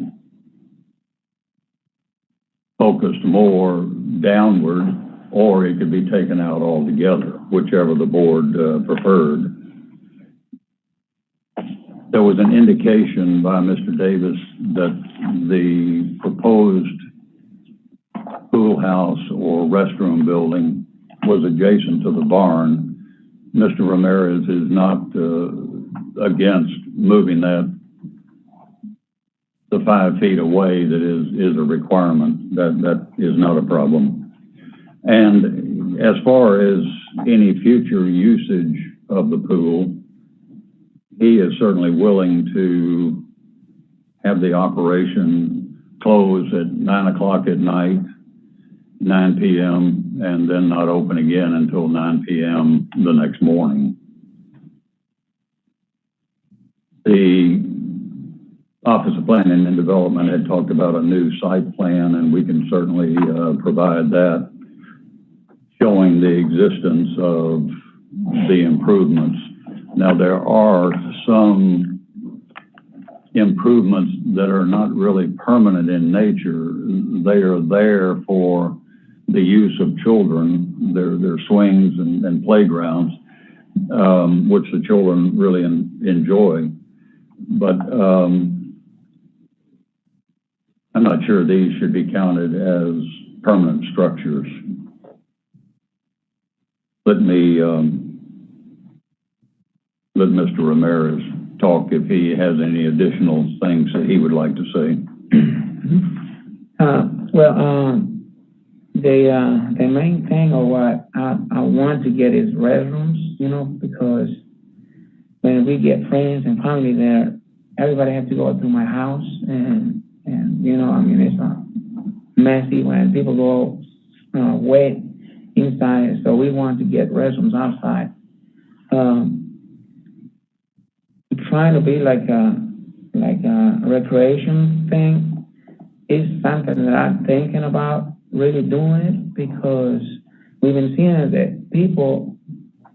focused more downward, or it could be taken out altogether, whichever the board preferred. There was an indication by Mr. Davis that the proposed pool house or restroom building was adjacent to the barn. Mr. Ramirez is not against moving that the 5 feet away that is a requirement. That is not a problem. And as far as any future usage of the pool, he is certainly willing to have the operation close at 9 o'clock at night, 9 p.m., and then not open again until 9 p.m. the next morning. The Office of Planning and Development had talked about a new site plan, and we can certainly provide that, showing the existence of the improvements. Now, there are some improvements that are not really permanent in nature. They are there for the use of children. They're swings and playgrounds, which the children really enjoy. But I'm not sure these should be counted as permanent structures. Let Mr. Ramirez talk if he has any additional things that he would like to say. The main thing of what I want to get is restrooms, because when we get friends and family there, everybody has to go through my house, and it's messy when people go wet inside, so we want to get restrooms outside. Trying to be like a recreation thing is something that I'm thinking about really doing it, because we've been seeing that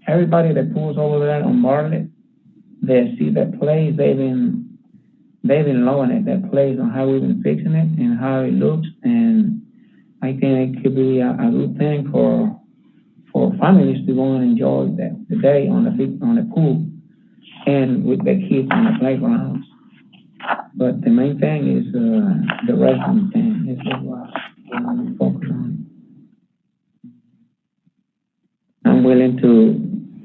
everybody that pulls over there on Bartlett, they see that place, they've been loving it, that place, on how we've been fixing it and how it looks, and I think it could be a good thing for families to go and enjoy the day on the pool and with the kids on the playgrounds. But the main thing is the restroom thing. This is what I'm focused on. I'm willing to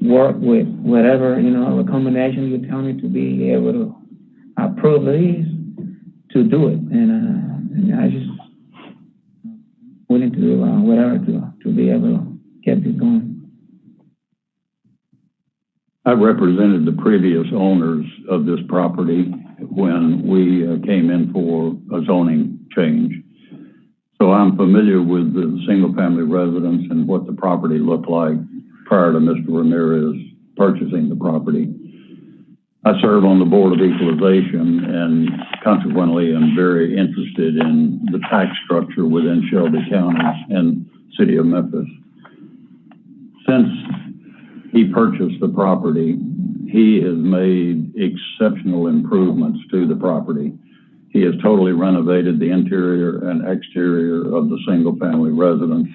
work with whatever, recommendation you tell me to be able to approve these, to do it. And I just willing to do whatever to be able to get this going. I represented the previous owners of this property when we came in for a zoning change. So I'm familiar with the single-family residence and what the property looked like prior to Mr. Ramirez purchasing the property. I serve on the Board of Equalization and consequently am very interested in the tax structure within Shelby County and City of Memphis. Since he purchased the property, he has made exceptional improvements to the property. He has totally renovated the interior and exterior of the single-family residence.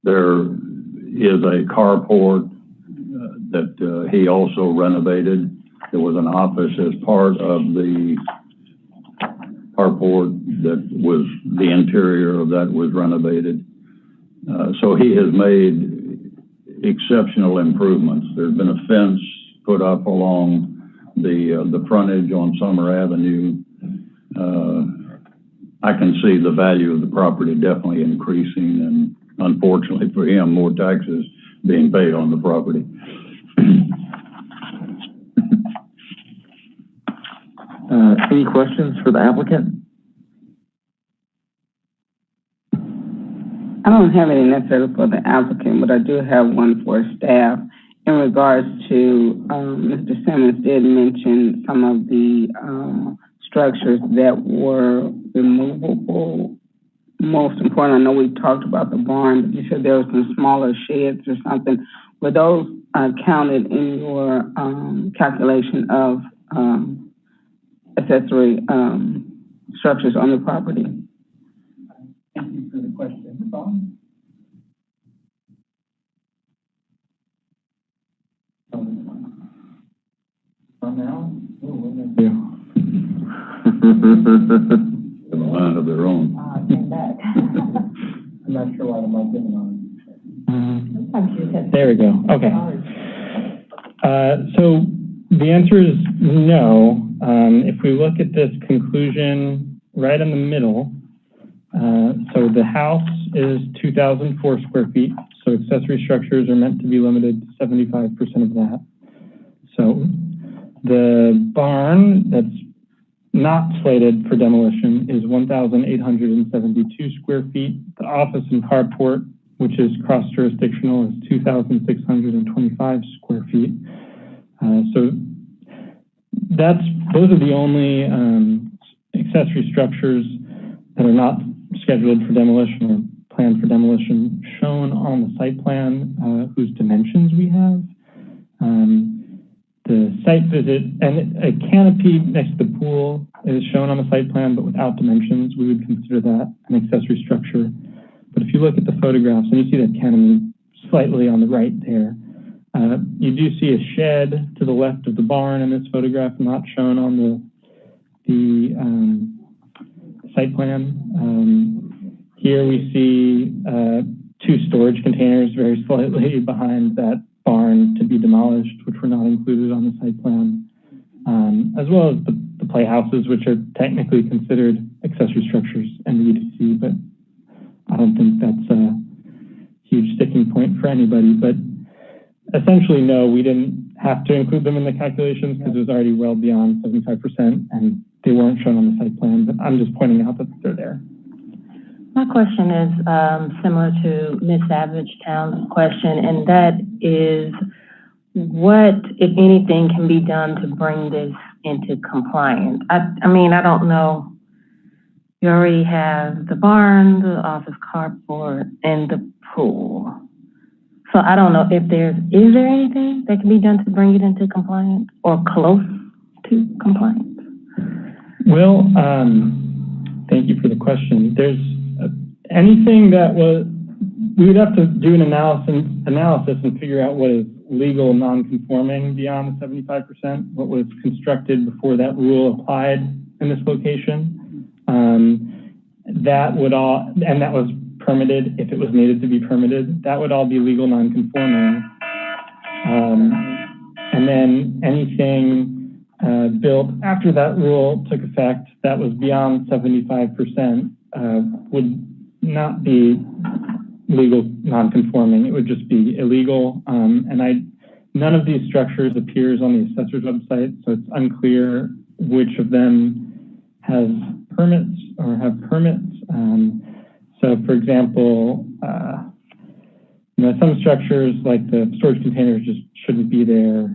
There is a carport that he also renovated. There was an office as part of the carport that was, the interior of that was renovated. So he has made exceptional improvements. There's been a fence put up along the frontage on Summer Avenue. I can see the value of the property definitely increasing, and unfortunately for him, more taxes being paid on the property. Any questions for the applicant? I don't have any necessarily for the applicant, but I do have one for staff. In regards to, Mr. Simmons did mention some of the structures that were removable. Most important, I know we talked about the barn, but you said there were some smaller sheds or something. Were those counted in your calculation of accessory structures on the property? Thank you for the question. Now? The line of their own. Came back. I'm not sure why the mic isn't on. There we go. Okay. So the answer is no. If we look at this conclusion right in the middle, so the house is 2,004 square feet. So accessory structures are meant to be limited to 75% of that. So the barn that's not slated for demolition is 1,872 square feet. The office and carport, which is cross-jurisdictional, is 2,625 square feet. So those are the only accessory structures that are not scheduled for demolition or planned for demolition shown on the site plan, whose dimensions we have. The site visit and a canopy next to the pool is shown on the site plan, but without dimensions. We would consider that an accessory structure. But if you look at the photographs and you see that canopy slightly on the right there, you do see a shed to the left of the barn in this photograph, not shown on the site plan. Here we see 2 storage containers very slightly behind that barn to be demolished, which were not included on the site plan, as well as the playhouses, which are technically considered accessory structures and UDC, but I don't think that's a huge sticking point for anybody. But essentially, no, we didn't have to include them in the calculations because it was already well beyond 75%, and they weren't shown on the site plan, but I'm just pointing out that they're there. My question is similar to Ms. Savage Town's question, and that is, what, if anything, can be done to bring this into compliance? I mean, I don't know. You already have the barn, the office carport, and the pool. So I don't know if is there anything that can be done to bring it into compliance or close to compliance? Well, thank you for the question. There's anything that we would have to do an analysis and figure out what is legal non-conforming beyond the 75%, what was constructed before that rule applied in this location. That would all, and that was permitted if it was needed to be permitted, that would all be legal non-conforming. And then anything built after that rule took effect that was beyond 75% would not be legal non-conforming. It would just be illegal. None of these structures appears on the assessor's website, so it's unclear which of them has permits or have permits. So, for example, some structures like the storage containers just shouldn't be there.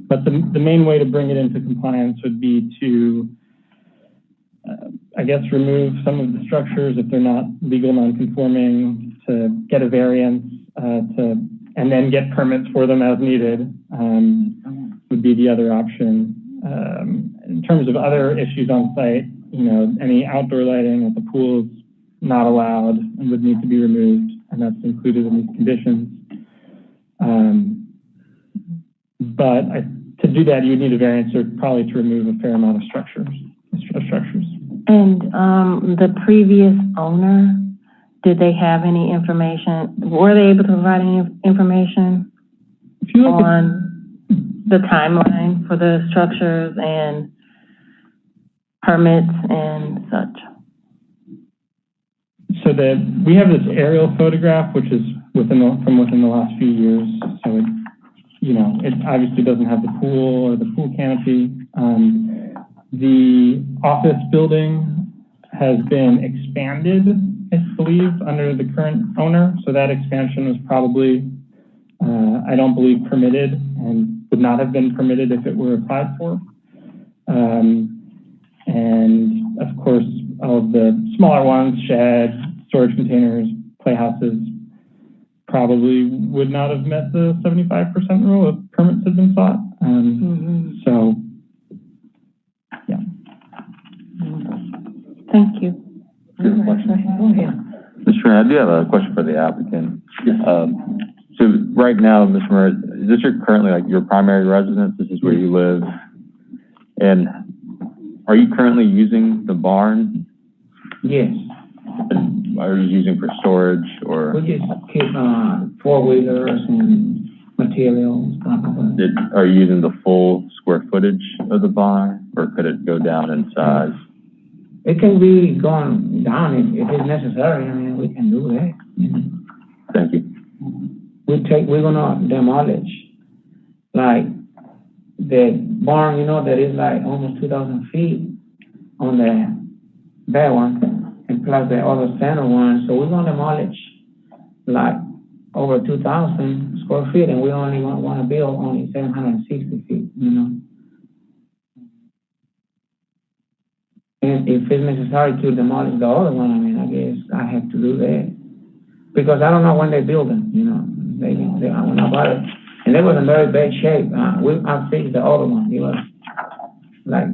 But the main way to bring it into compliance would be to, I guess, remove some of the structures if they're not legal non-conforming, to get a variance, and then get permits for them as needed, would be the other option. In terms of other issues on site, any outdoor lighting at the pool is not allowed and would need to be removed, and that's included in these conditions. But to do that, you would need a variance or probably to remove a fair amount of structures. And the previous owner, did they have any information? Were they able to provide any information on the timeline for the structures and permits and such? So we have this aerial photograph, which is from within the last few years. So it obviously doesn't have the pool or the pool canopy. The office building has been expanded, I believe, under the current owner. So that expansion was probably, I don't believe, permitted and would not have been permitted if it were applied for. And of course, all of the smaller ones, sheds, storage containers, playhouses, probably would not have met the 75% rule if permits had been sought. So, yeah. Thank you. Good question. Mr. Mayor, I do have a question for the applicant. Yes. So right now, Mr. Mayor, is this currently your primary residence? This is where you live? And are you currently using the barn? Yes. And are you using for storage or? We just keep four-wheelers and materials, blah, blah, blah. Are you using the full square footage of the barn, or could it go down in size? It can be gone down if it's necessary. I mean, we can do that. Thank you. We're gonna demolish, like, the barn, that is like almost 2,000 feet on that one, and plus the other center one. So we're gonna demolish like over 2,000 square feet, and we only want to build only 760 feet, And if it's necessary to demolish the other one, I mean, I guess I have to do that. Because I don't know when they build them, when I bought it. And it was in very bad shape. I fixed the other one. It was like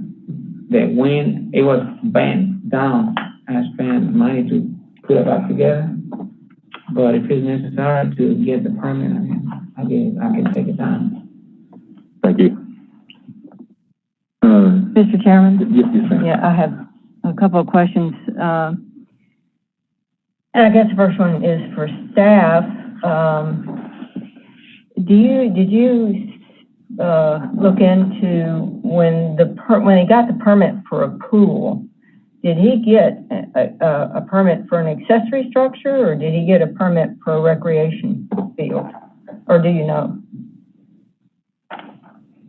the wind, it was bent down. I spent money to put it back together. But if it's necessary to get the permit, I can take it down. Thank you. Mr. Chairman? Yes, ma'am. Yeah, I have a couple of questions. And I guess the first one is for staff. Did you look into when he got the permit for a pool? Did he get a permit for an accessory structure, or did he get a permit for a recreation field? Or do you know?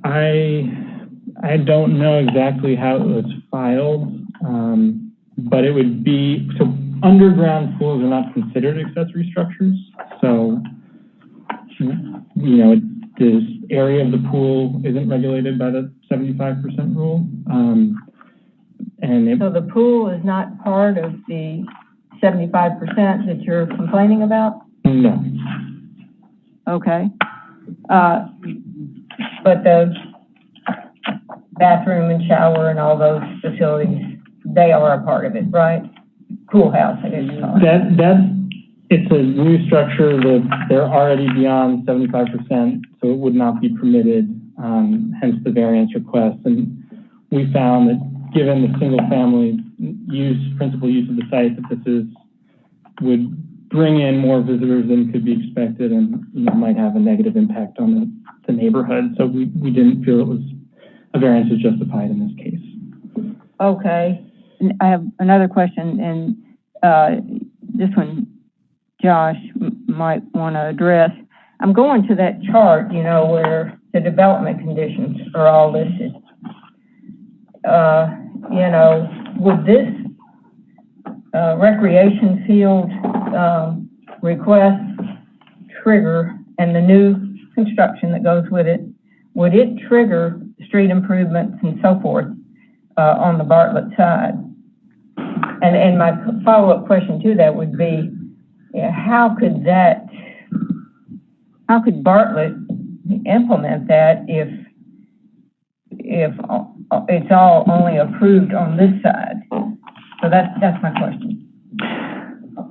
I don't know exactly how it was filed, but it would be, so underground pools are not considered accessory structures. So, this area of the pool isn't regulated by the 75% rule. So the pool is not part of the 75% that you're complaining about? No. Okay. But the bathroom and shower and all those facilities, they are a part of it, right? Pool house, I guess you call it. It's a new structure that they're already beyond 75%, so it would not be permitted, hence the variance request. And we found that given the single family principal use of the site, that this would bring in more visitors than could be expected and might have a negative impact on the neighborhood. So we didn't feel a variance was justified in this case. Okay. I have another question, and this one Josh might want to address. I'm going to that chart, you know, where the development conditions are all listed. You know, would this recreation field request trigger, and the new construction that goes with it, would it trigger street improvements and so forth on the Bartlett side? And my follow-up question to that would be, how could Bartlett implement that if it's all only approved on this side? So that's my question.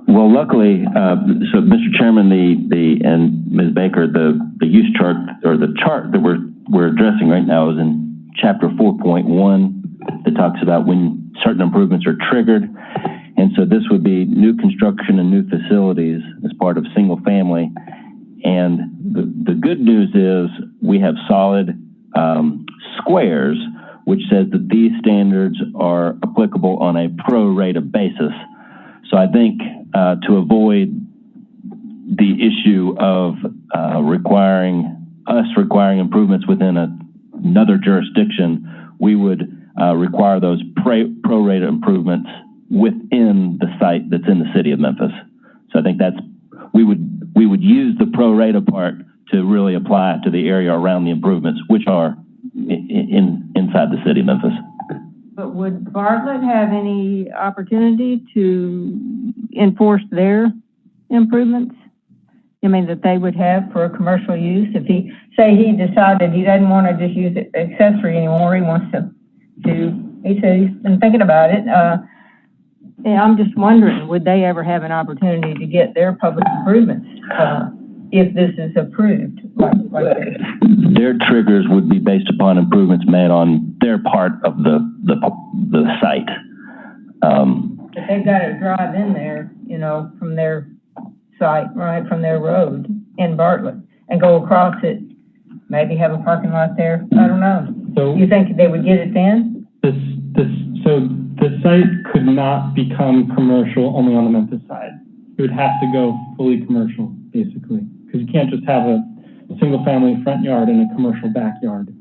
Well, luckily, so Mr. Chairman, and Ms. Baker, the use chart, or the chart that we're addressing right now is in Chapter 4.1 that talks about when certain improvements are triggered. And so this would be new construction and new facilities as part of single family. And the good news is we have solid squares, which says that these standards are applicable on a pro rata basis. So I think to avoid the issue of requiring improvements within another jurisdiction, we would require those pro rata improvements within the site that's in the city of Memphis. So I think we would use the pro rata part to really apply to the area around the improvements, which are inside the city of Memphis. But would Bartlett have any opportunity to enforce their improvements? I mean, that they would have for a commercial use? If he decided he doesn't want to just use it accessory anymore, he wants to he said he's been thinking about it. I'm just wondering, would they ever have an opportunity to get their public improvements if this is approved like this? Their triggers would be based upon improvements made on their part of the site. But they've got to drive in there, you know, from their site, right, from their road in Bartlett, and go across it, maybe have a parking lot there. I don't know. So you think they would get it then? So the site could not become commercial only on the Memphis side. It would have to go fully commercial, basically, because you can't just have a single-family front yard and a commercial backyard.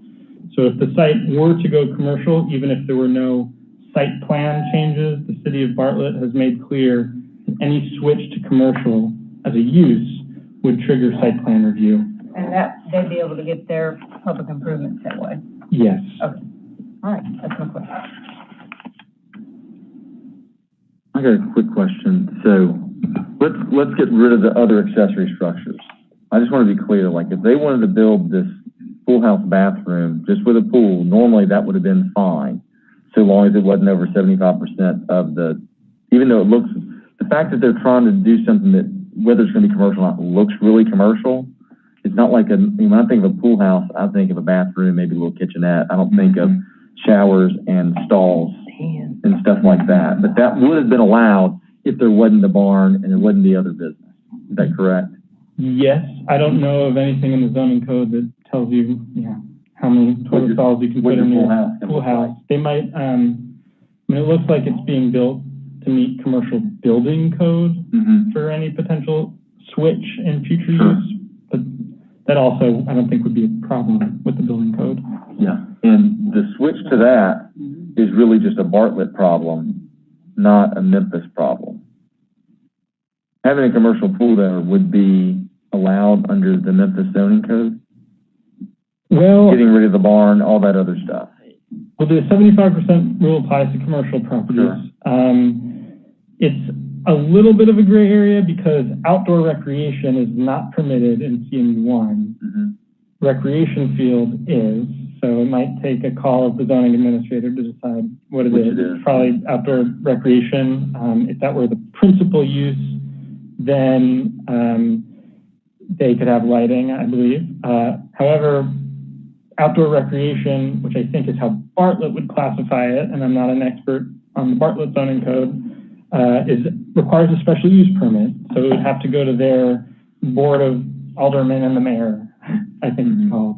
So if the site were to go commercial, even if there were no site plan changes, the city of Bartlett has made clear that any switch to commercial as a use would trigger site plan review. And that they'd be able to get their public improvements that way? Yes. Okay. All right, that's my question. I got a quick question. So let's get rid of the other accessory structures. I just want to be clear, like if they wanted to build this full house bathroom just with a pool, normally that would have been fine, so long as it wasn't over 75% of the, even though it looks, the fact that they're trying to do something that, whether it's going to be commercial or not, looks really commercial. It's not like when I think of a pool house, I think of a bathroom, maybe a little kitchenette. I don't think of showers and stalls and stuff like that. But that would have been allowed if there wasn't the barn and there wasn't the other business. Is that correct? Yes. I don't know of anything in the zoning code that tells you, how many total stalls you can put in your pool house. They might, I mean, it looks like it's being built to meet commercial building code for any potential switch in future use. But that also, I don't think, would be a problem with the building code. Yeah, and the switch to that is really just a Bartlett problem, not a Memphis problem. Having a commercial pool there would be allowed under the Memphis zoning code? Well, getting rid of the barn, all that other stuff. Well, the 75% rule applies to commercial properties. Sure. It's a little bit of a gray area because outdoor recreation is not permitted in CMU1. Recreation field is, so it might take a call of the zoning administrator to decide what it is. It's probably outdoor recreation. If that were the principal use, then they could have lighting, I believe. However, outdoor recreation, which I think is how Bartlett would classify it, and I'm not an expert on the Bartlett zoning code, requires a special use permit. So it would have to go to their board of aldermen and the mayor, I think it's called.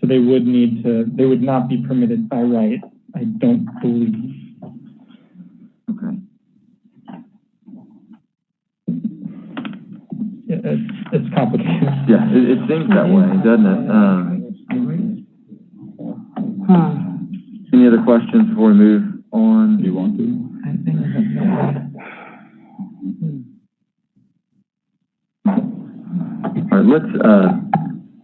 So they would not be permitted by right, I don't believe. Okay. It's complicated. Yeah, it seems that way, doesn't it? Any other questions before we move on? Do you want to? All right,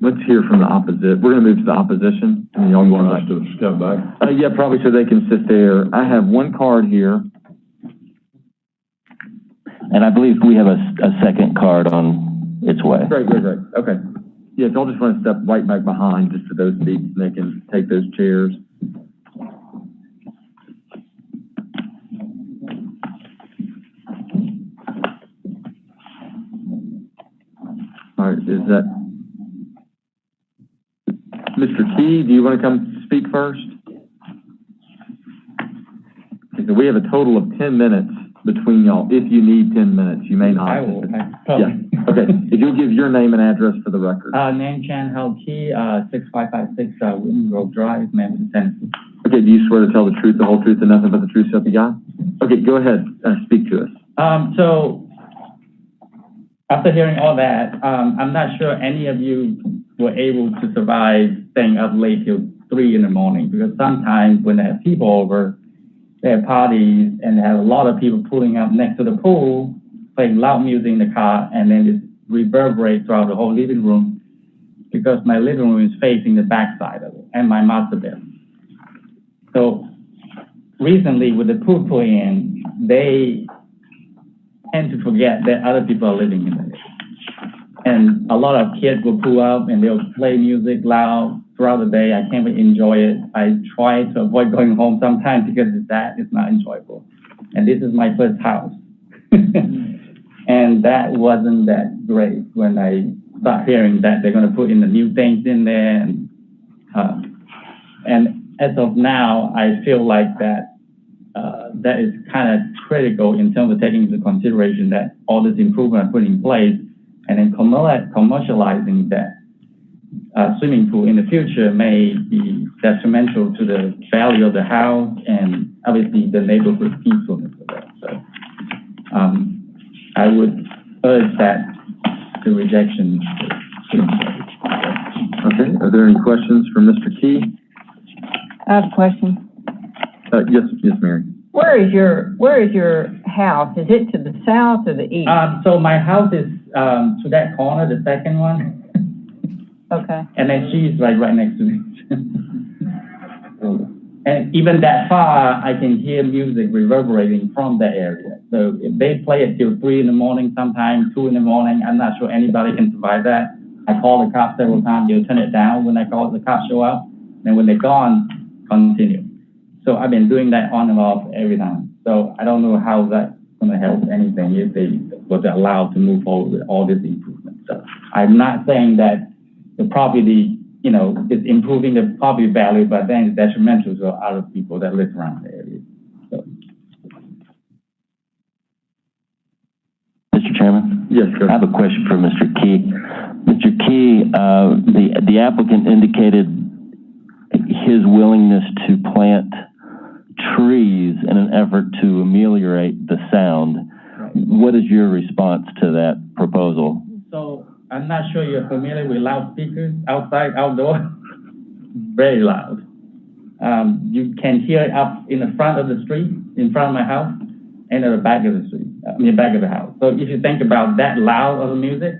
let's hear from the opposite. We're gonna move to the opposition. And y'all You want want us to step back? Yeah, probably so they can sit there. I have one card here. And I believe we have a second card on its way. Great. Okay. Yeah, if y'all just want to step right back behind just to those seats, and they can take those chairs. All right, is that Mr. Key? Do you want to come speak first? Okay, so we have a total of 10 minutes between y'all. If you need 10 minutes, you may not. I will. Yeah. Okay. If you'll give your name and address for the record. Name Chan Hao Key, 6556 Wooden Grove Drive, Memphis, Tennessee. Okay. Do you swear to tell the truth, the whole truth, and nothing but the truth, so help you God? Okay. Go ahead. Speak to us. So after hearing all that, I'm not sure any of you were able to survive staying up late till 3 in the morning, because sometimes when they have people over, they have parties and they have a lot of people pulling up next to the pool, playing loud music in the car, and then it reverberates throughout the whole living room, because my living room is facing the back side of it and my master bedroom. So recently with the pool put in, they tend to forget that other people are living in there. And a lot of kids will pull up and they'll play music loud throughout the day. I can't really enjoy it. I try to avoid going home sometimes because that is not enjoyable. And this is my first house. And that wasn't that great when I start hearing that they're going to put in the new things in there. And as of now, I feel like that is kind of critical in terms of taking into consideration that all this improvement are put in place, and then commercializing that swimming pool in the future may be detrimental to the value of the house and obviously the neighborhood peacefulness of that. So I would urge that to rejection. Okay. Are there any questions for Mr. Key? I have a question. Yes, Mary. Where is your house? Is it to the south or the east? So my house is to that corner, the second one. Okay. And then she's right next to me. And even that far, I can hear music reverberating from that area. So if they play it till 3 in the morning, sometimes 2 in the morning, I'm not sure anybody can survive that. I call the cops several times. They'll turn it down when I call the cops show up. And when they're gone, continue. So I've been doing that on and off every time. So I don't know how that's going to help anything if they were allowed to move forward with all this improvement. So I'm not saying that the property, is improving the property value, but then it's detrimental to other people that live around the area. So. Mr. Chairman? Yes, sir. I have a question for Mr. Key. Mr. Key, the applicant indicated his willingness to plant trees in an effort to ameliorate the sound. Right. What is your response to that proposal? So I'm not sure you're familiar with loudspeakers outside, outdoor. Very loud. You can hear it up in the front of the street, in front of my house, and at the back of the street, back of the house. So if you think about that loud of the music,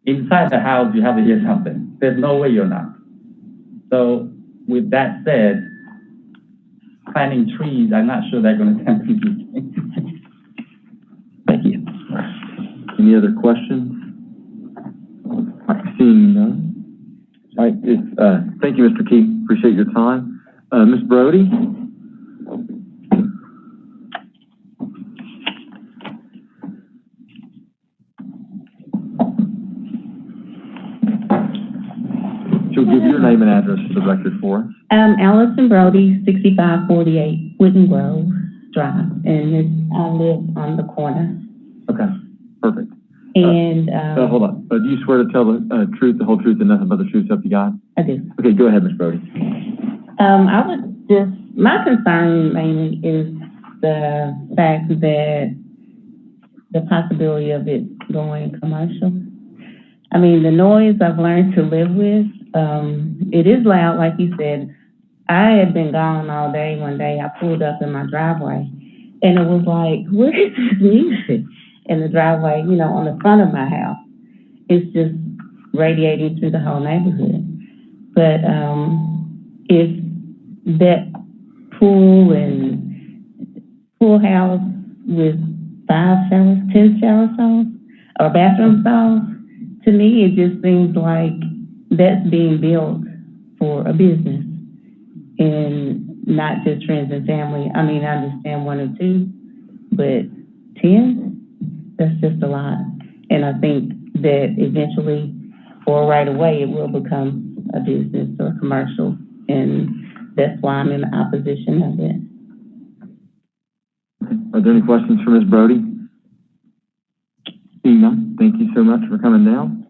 inside the house you have to hear something. There's no way you're not. So with that said, planting trees, I'm not sure they're going to tempt you. Thank you. Any other questions? Seeing none. All right. Thank you, Mr. Key. Appreciate your time. Ms. Brody? So give your name and address for the record for us. Allison Brody, 6548 Wooden Grove Drive, and I live on the corner. Okay, perfect. And hold on. Do you swear to tell the truth, the whole truth, and nothing but the truth, so help you God? I do. Okay, go ahead, Ms. Brody. My concern mainly is the fact that the possibility of it going commercial. I mean, the noise I've learned to live with. It is loud, like you said. I had been gone all day. One day I pulled up in my driveway, and it was like, where is this music? In the driveway, you know, on the front of my house. It's just radiating through the whole neighborhood. But if that pool house with 5 showers, 10 shower stalls, or bathroom stalls, to me, it just seems like that's being built for a business and not just friends and family. I mean, I understand 1 or 2, but 10, that's just a lot. And I think that eventually, or right away, it will become a business or commercial, and that's why I'm in opposition of it. Are there any questions for Ms. Brody? Seeing none, thank you so much for coming down.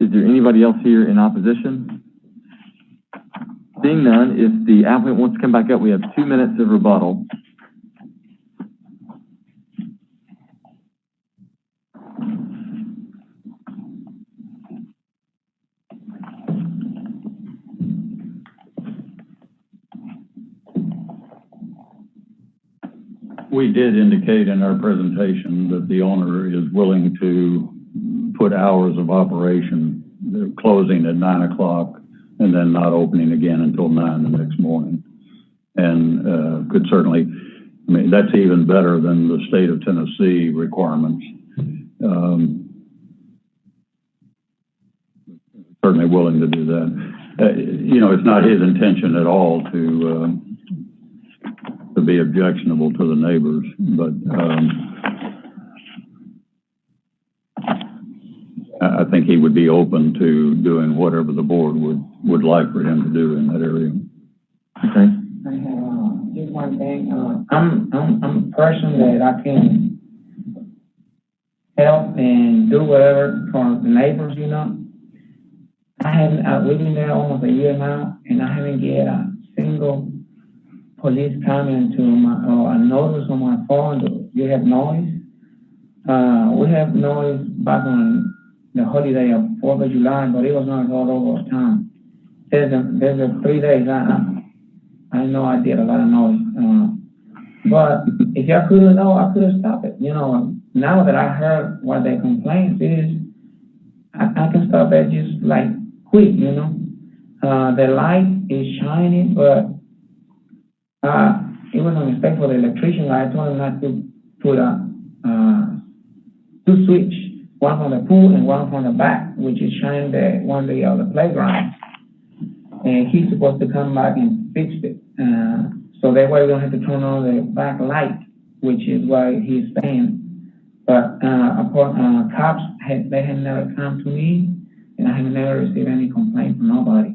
Is there anybody else here in opposition? Seeing none, if the applicant wants to come back up, we have 2 minutes of rebuttal. We did indicate in our presentation that the owner is willing to put hours of operation, closing at 9 o'clock and then not opening again until 9 the next morning. And could certainly, I mean, that's even better than the state of Tennessee requirements. Certainly willing to do that. You know, it's not his intention at all to be objectionable to the neighbors, but I think he would be open to doing whatever the board would like for him to do in that area. Okay. I have just one thing. I'm a person that I can help and do whatever for the neighbors, you know. We've been there almost a year now, and I haven't get a single police coming to a notice on my phone that you have noise. We have noise back on the holiday of 4th of July, but it was not all over the time. There's 3 days, I know I did a lot of noise. But if I could have known, I could have stopped it. You know, now that I heard what their complaints is, I can stop it just like quick, you know. The light is shining, but it was a mistake for the electrician. I told him not to put 2 switch, one from the pool and one from the back, which is shining the one day of the playground. And he's supposed to come back and fix it. So that way we don't have to turn on the back light, which is why he's saying. But cops, they had never come to me, and I have never received any complaint from nobody.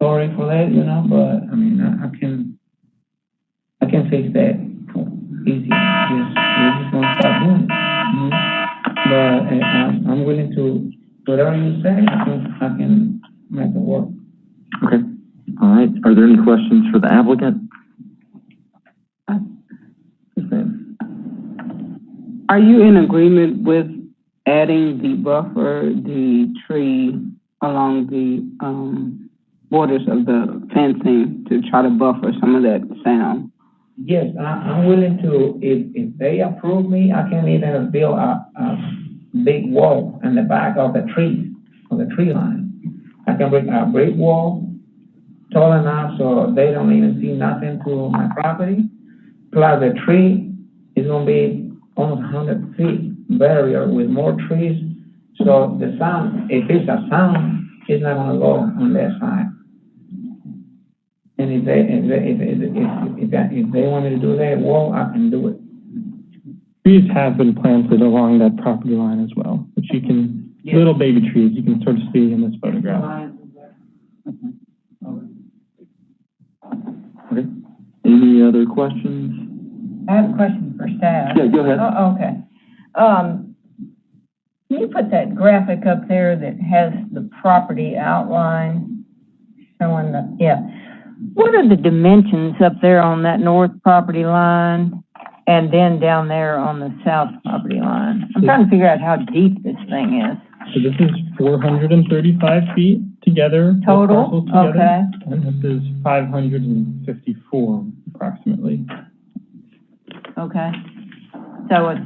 Sorry for that, you know, but I mean, I can fix that easy. We just want to stop doing it. But I'm willing to, whatever you say, I can make it work. Okay. All right. Are there any questions for the applicant? Are you in agreement with adding the buffer, the tree along the borders of the fencing to try to buffer some of that sound? Yes, I'm willing to, if they approve me, I can even build a big wall in the back of the tree line. I can bring a brick wall tall enough so they don't even see nothing to my property. Plus the tree is going to be almost 100 feet barrier with more trees. So the sound, if it's a sound, it's not going to go on that side. And if they want me to do that wall, I can do it. Trees have been planted along that property line as well, which you can, little baby trees, you can sort of see in this photograph. Okay. Any other questions? I have a question for staff. Yeah, go ahead. Oh, okay. Can you put that graphic up there that has the property outline showing the, yeah. What are the dimensions up there on that north property line? and then down there on the south property line. I'm trying to figure out how deep this thing is. So this is 435 feet together. both Total? parcels together, Okay. And this is 554 approximately. Okay. So it's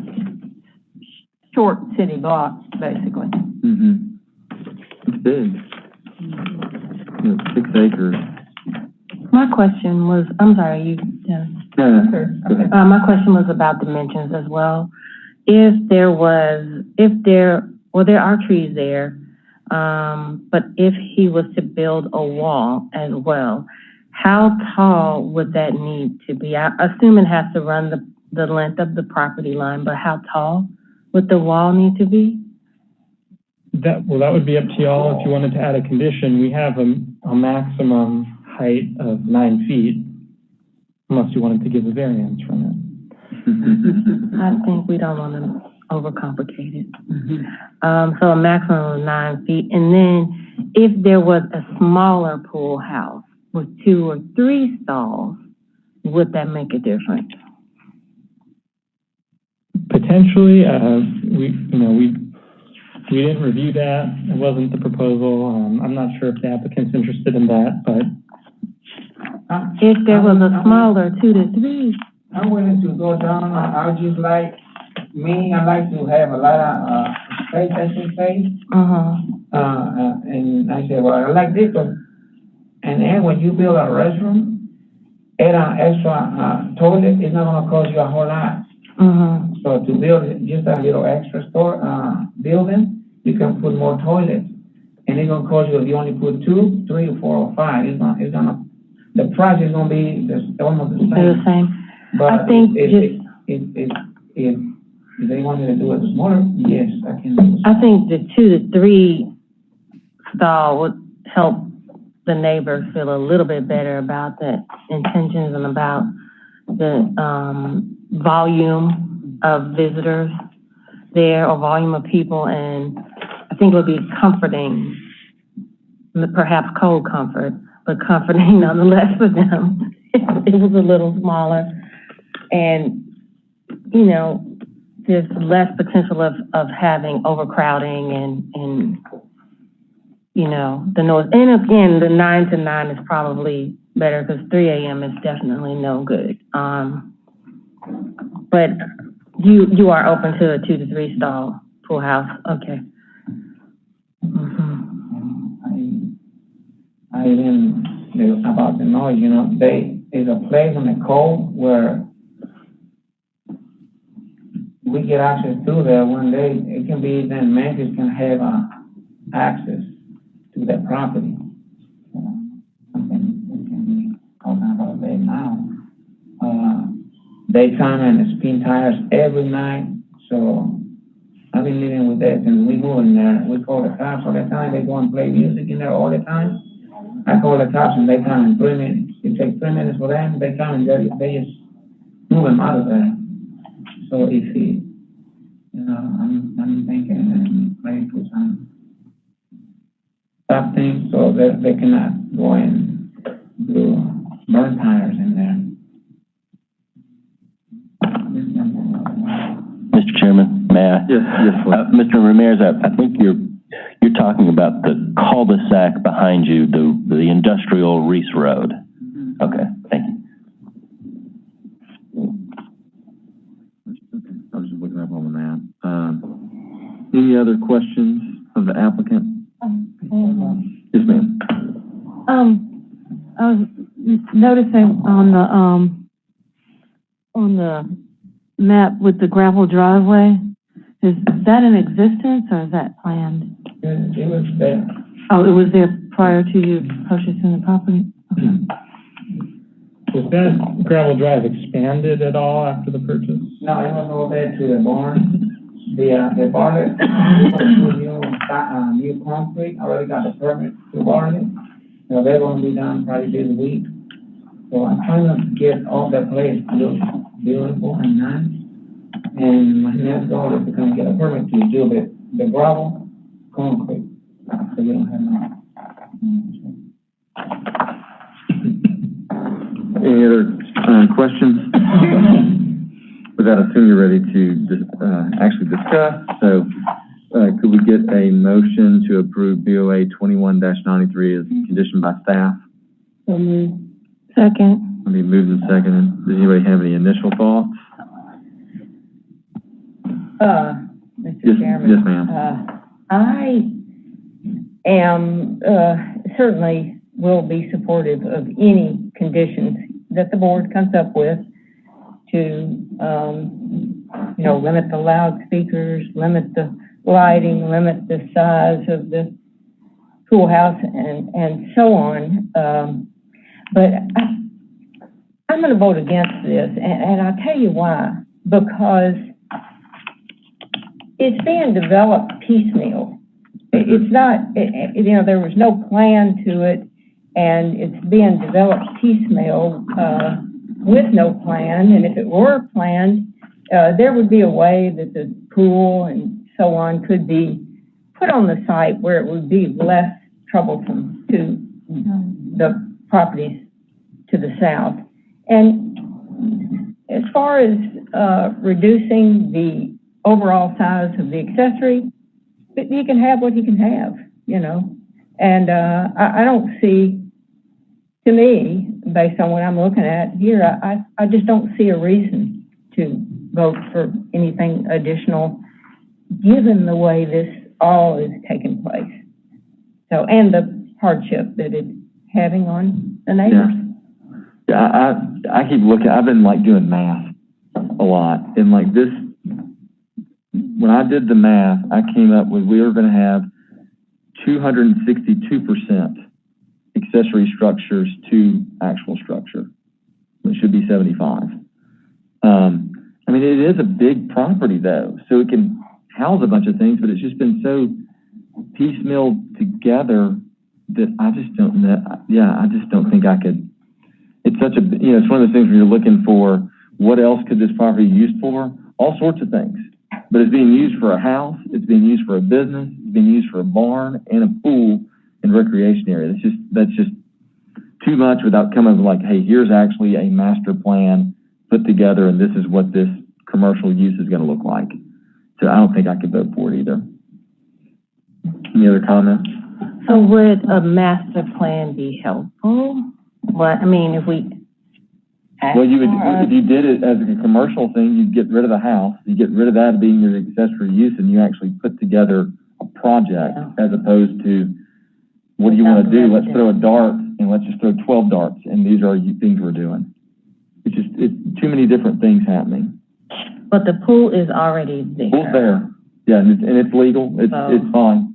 short city blocks, basically. Mm-hmm. It's big. 6 acres. My question was, I'm sorry, you, yeah. My question was about dimensions as well. There are trees there, but if he was to build a wall as well, how tall would that need to be? I assume it has to run the length of the property line, but how tall would the wall need to be? That would be up to y'all if you wanted to add a condition. We have a maximum height of 9 feet, unless you wanted to give a variance from it. I think we don't want to overcomplicate it. So a maximum of 9 feet. And then if there was a smaller pool house with 2 or 3 stalls, would that make a difference? Potentially, we didn't review that. It wasn't the proposal. I'm not sure if the applicant's interested in that, but if there was a smaller 2 to 3. I'm willing to go down. I just like, I like to have a lot of, space, and I said, well, I like this one. And then when you build a restroom, add an extra, toilet, it's not gonna cost you a whole lot. So to build just a little extra building, you can put more toilets. And it's gonna cost you, if you only put 2, 3, or 4, or 5, the price is gonna be almost the same. But I think if they wanted to do it smaller, yes, I can do it. I think the 2 to 3 stall would help the neighbors feel a little bit better about the intentions and about the volume of visitors there, or volume of people, and I think it would be comforting, perhaps cold comfort, but comforting nonetheless for them. It was a little smaller, and there's less potential of having overcrowding and the noise. And again, the 9 to 9 is probably better because 3 a.m. is definitely no good. But you are open to a 2 to 3 stall pool house, okay? I even about the noise. There's a place on the cove where we get access to there one day. It can be then Memphis can have access to that property. Something we can be talking about there now. They come and spin tires every night, so I've been living with that since we moved in there. We call the cops all the time. They go and play music in there all the time. I call the cops and they come in 3 minutes. It takes 3 minutes for them. They come and they just move them out of there. So if he, I'm thinking and trying to stop things so that they cannot go and do burn tires in there. Mr. Chairman, may I? Yes, Mr. Ramirez, I think you're talking about the cul-de-sac behind you, the industrial Reese Road. Okay, thank you. I was just looking up on the map. Any other questions of the applicant? Yes, ma'am. I was noticing on the map with the gravel driveway, is that in existence or is that planned? It was there. Oh, it was there prior to you purchasing the property? Okay. Was that gravel drive expanded at all after the purchase? No, it was over there to the barn. The barn, we put new concrete. I already got the permit to barn it. So they're going to be done probably this week. So I'm trying to get all that place look beautiful and nice. And my next goal is to come get a permit to do the gravel concrete. So we don't have no. Any other questions? With that, I assume you're ready to actually discuss. So could we get a motion to approve BOA 21-93 as conditioned by staff? So moved. Second. Let me move and second. Does anybody have any initial thoughts? Mr. Chairman. Yes, ma'am. I am, certainly will be supportive of any conditions that the board comes up with to, limit the loudspeakers, limit the lighting, limit the size of the pool house and so on. But I'm going to vote against this, and I'll tell you why. Because it's being developed piecemeal. It's not, there was no plan to it, and it's being developed piecemeal with no plan. And if it were planned, there would be a way that the pool and so on could be put on the site where it would be less troublesome to the properties to the south. And as far as reducing the overall size of the accessory, you can have what you can have, And I don't see, to me, based on what I'm looking at here, I just don't see a reason to vote for anything additional, given the way this all is taking place. So, and the hardship that it's having on the neighbors. Yeah, I keep looking, I've been doing math a lot, and this, when I did the math, I came up with, we were gonna have 262% accessory structures to actual structure. It should be 75. It is a big property though, so it can house a bunch of things, but it's just been so piecemeal together that I just don't know. Yeah, I just don't think I could. It's such a, it's one of those things where you're looking for what else could this property be used for? All sorts of things. But it's being used for a house, it's being used for a business, it's being used for a barn and a pool and recreation area. That's just too much without coming hey, here's actually a master plan put together, and this is what this commercial use is going to look like. So I don't think I could vote for it either. Any other comments? So would a master plan be helpful? If we... Well, if you did it as a commercial thing, you'd get rid of the house, you get rid of that being your accessory use, and you actually put together a project as opposed to, what do you want to do? Let's throw a dart and let's just throw 12 darts, and these are things we're doing. It's too many different things happening. But the pool is already there. Pool's there, yeah, and it's legal. It's fine.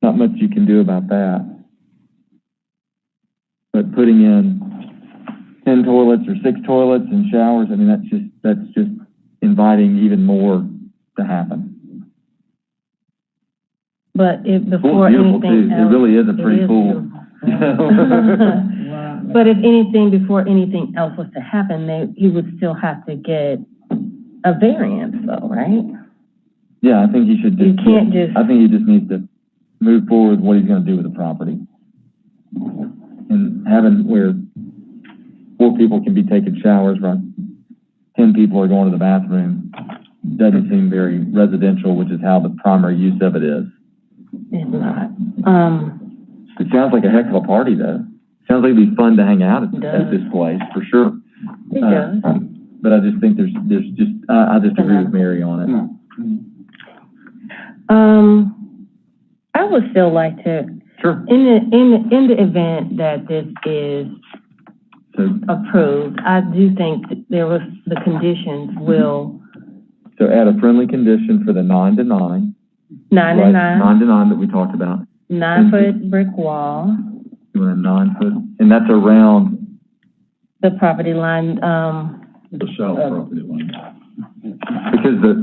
Not much you can do about that. But putting in 10 toilets or 6 toilets and showers, that's just inviting even more to happen. But before anything else, it really is a pretty pool. But if anything, before anything else was to happen, he would still have to get a variance, though, right? Yeah, I think he should. I think he just needs to move forward what he's going to do with the property, and having where 4 people can be taking showers, right? 10 people are going to the bathroom. Doesn't seem very residential, which is how the primary use of it is. It's not. It sounds like a heck of a party, though. Sounds like it'd be fun to hang out at this place, for sure. It does. But I just think there's just, I just agree with Mary on it. I would still like to, sure. In the event that this is approved, I do think that the conditions will. So add a friendly condition for the 9 to 9. 9 to 9. 9 to 9 that we talked about. 9-foot brick wall. You want a 9-foot, and that's around the property line. The south property line. Because the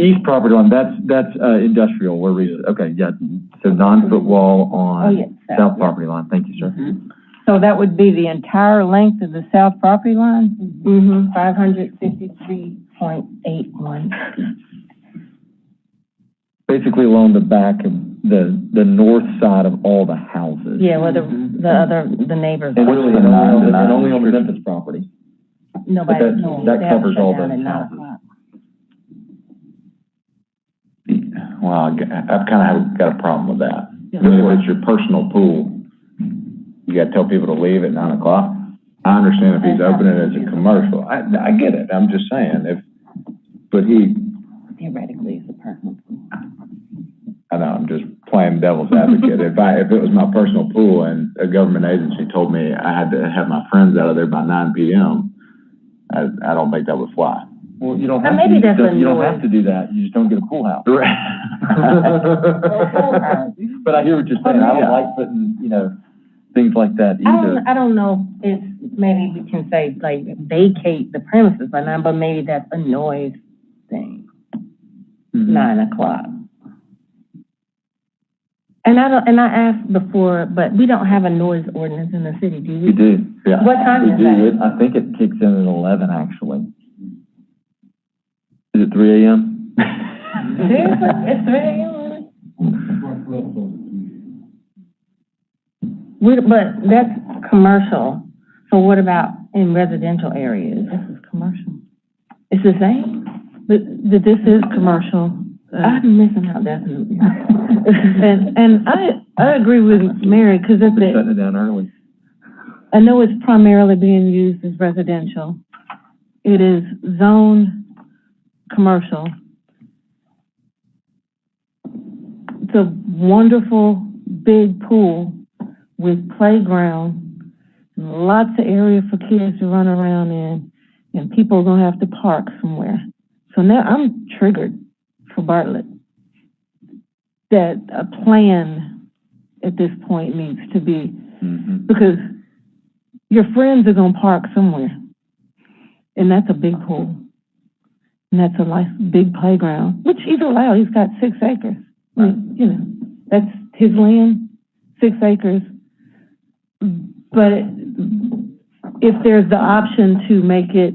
east property line, that's industrial. Where we okay, yeah. So 9-foot wall on south property line. Thank you, sir. Mm-hmm. So that would be the entire length of the south property line? Mm-hmm. 553.81 feet. Basically along the back of the north side of all the houses. Yeah, where the neighbors and only on the Memphis property. nobody, But no that staff covers shut all down those at 9 houses. o'clock. Well, I've kind of got a problem with that. I mean, if it's your personal pool, you gotta tell people to leave at 9 o'clock. I understand if he's opening it as a commercial. I get it. I'm just saying, Theoretically, it's a personal pool. I know, I'm just playing devil's advocate. If it was my personal pool and a government agency told me I had to have my friends out of there by 9 p.m., I don't think that would fly. Well, you don't have Maybe that's a you don't noise. have to do that. You just don't get a pool house. Right. But I hear what you're saying. I don't like putting, things like that either. I don't know if maybe we can say, like, vacate the premises by 9, but maybe that's a noise thing. 9 o'clock. And I asked before, but we don't have a noise ordinance in the city, do we? We do. Yeah. What time is that? I think it kicks in at 11, actually. Is it 3 a.m.? Seriously? It's 3 a.m. But that's commercial. So what about in residential areas? This is commercial. It's the same? But this is commercial. I'm missing out definitely. And I agree with Mary, because We're shutting it down early. I know it's primarily being used as residential. It is zoned commercial. It's a wonderful big pool with playground, lots of area for kids to run around in, and people are gonna have to park somewhere. So now I'm triggered for Bartlett that a plan at this point needs to be, because your friends are gonna park somewhere, and that's a big pool, and that's a nice big playground, which he's allowed. He's got 6 acres. I mean, that's his land, 6 acres. But if there's the option to make it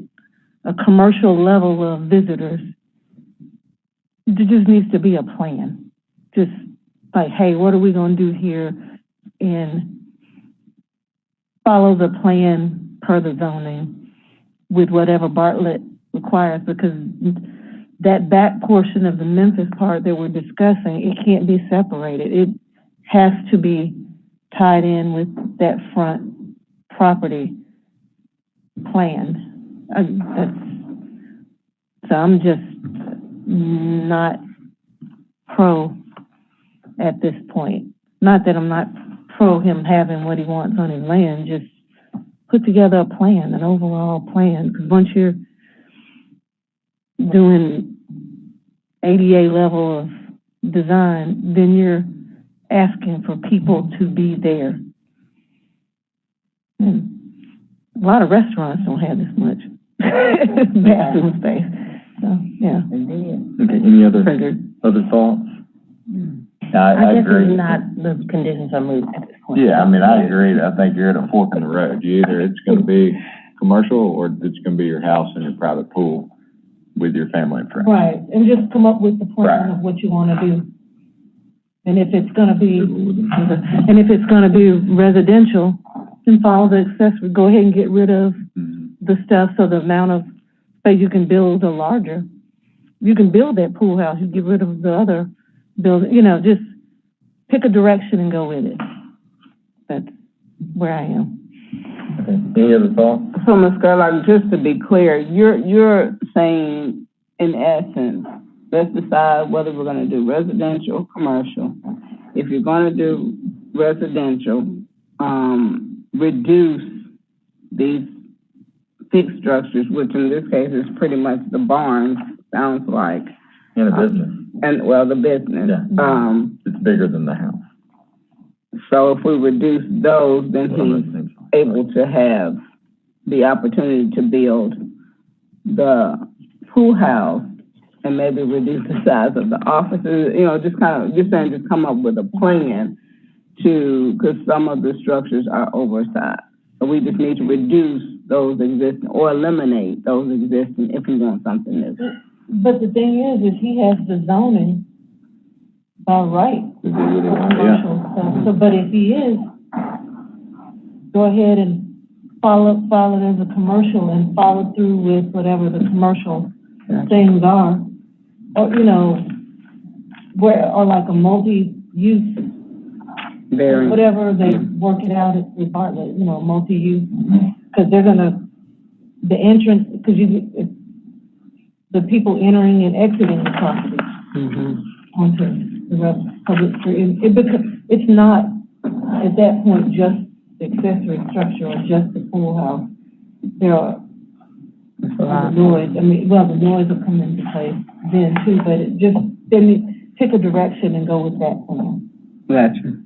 a commercial level of visitors, there just needs to be a plan. Just like, hey, what are we gonna do here? And follow the plan per the zoning with whatever Bartlett requires, because that back portion of the Memphis part that we're discussing, it can't be separated. It has to be tied in with that front property plan. So I'm just not pro at this point. Not that I'm not pro him having what he wants on his land, just put together a plan, an overall plan, because once you're doing ADA level of design, then you're asking for people to be there. And a lot of restaurants don't have this much bathroom space. So, yeah. Okay, any other thoughts? I guess agree. it's not, the conditions are moved at this point. Yeah, I mean, I agree. I think you're at a fork in the road. Either it's gonna be commercial or it's gonna be your house and your private pool with your family and friends. Right, and just come up with the plan of what you want to do. And if it's gonna be, residential, then follow the accessory. Go ahead and get rid of the stuff, so the amount of space you can build are larger. You can build that pool house, you get rid of the other building, just pick a direction and go with it. That's where I am. Okay, any other thoughts? So, Ms. Gerlach, just to be clear, you're saying, in essence, let's decide whether we're gonna do residential or commercial. If you're gonna do residential, reduce these fixed structures, which in this case is pretty much the barns, sounds like. In a business. The business. Yeah. It's bigger than the house. So if we reduce those, then he's able to have the opportunity to build the pool house and maybe reduce the size of the offices, just come up with a plan because some of the structures are oversized. So we just need to reduce those existing or eliminate those existing if we want something new. But the thing is he has the zoning by right. Commercial stuff. So, but if he is, go ahead and follow it as a commercial and follow through with whatever the commercial things are. Or, you know, or like a multi-use, whatever they work it out at the apartment, you know, multi-use. Because they're the entrance, because the people entering and exiting the property onto the rest public street. It's not, at that point, just the accessory structure or just the pool house. There are the noise. I mean, well, the noise will come into play then too, but it just, then pick a direction and go with that plan. Gotcha.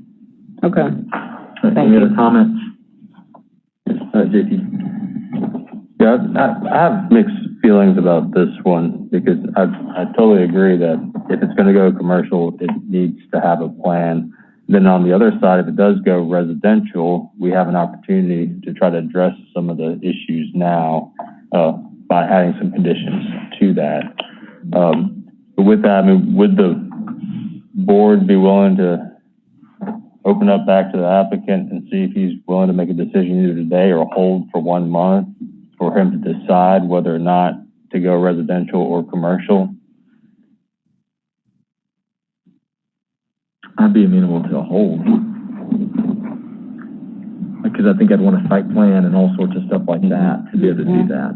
Okay. Any other comments? JT? Yeah, I have mixed feelings about this one because I totally agree that if it's going to go commercial, it needs to have a plan. Then on the other side, if it does go residential, we have an opportunity to try to address some of the issues now by adding some conditions to that. But with that, I mean, would the board be willing to open up back to the applicant and see if he's willing to make a decision either today or hold for 1 month for him to decide whether or not to go residential or commercial? I'd be amenable to a hold. Because I think I'd want a site plan and all sorts of stuff like that to be able to do that.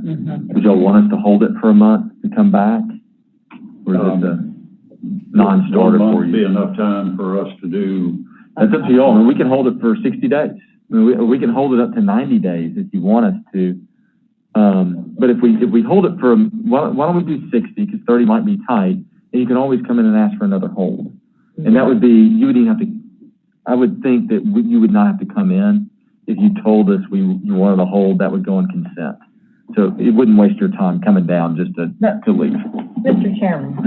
Would y'all want us to hold it for a month and come back? Or is it a non-starter for you? Be enough time for us to do. That's up to y'all. I mean, we can hold it for 60 days. I mean, we can hold it up to 90 days if you want us to. But if we hold it for, why don't we do 60? Because 30 might be tight. And you can always come in and ask for another hold. And that would be, you would even have to, I would think that you would not have to come in. If you told us you wanted to hold, that would go on consent. So it wouldn't waste your time coming down just to leave. Mr. Chairman,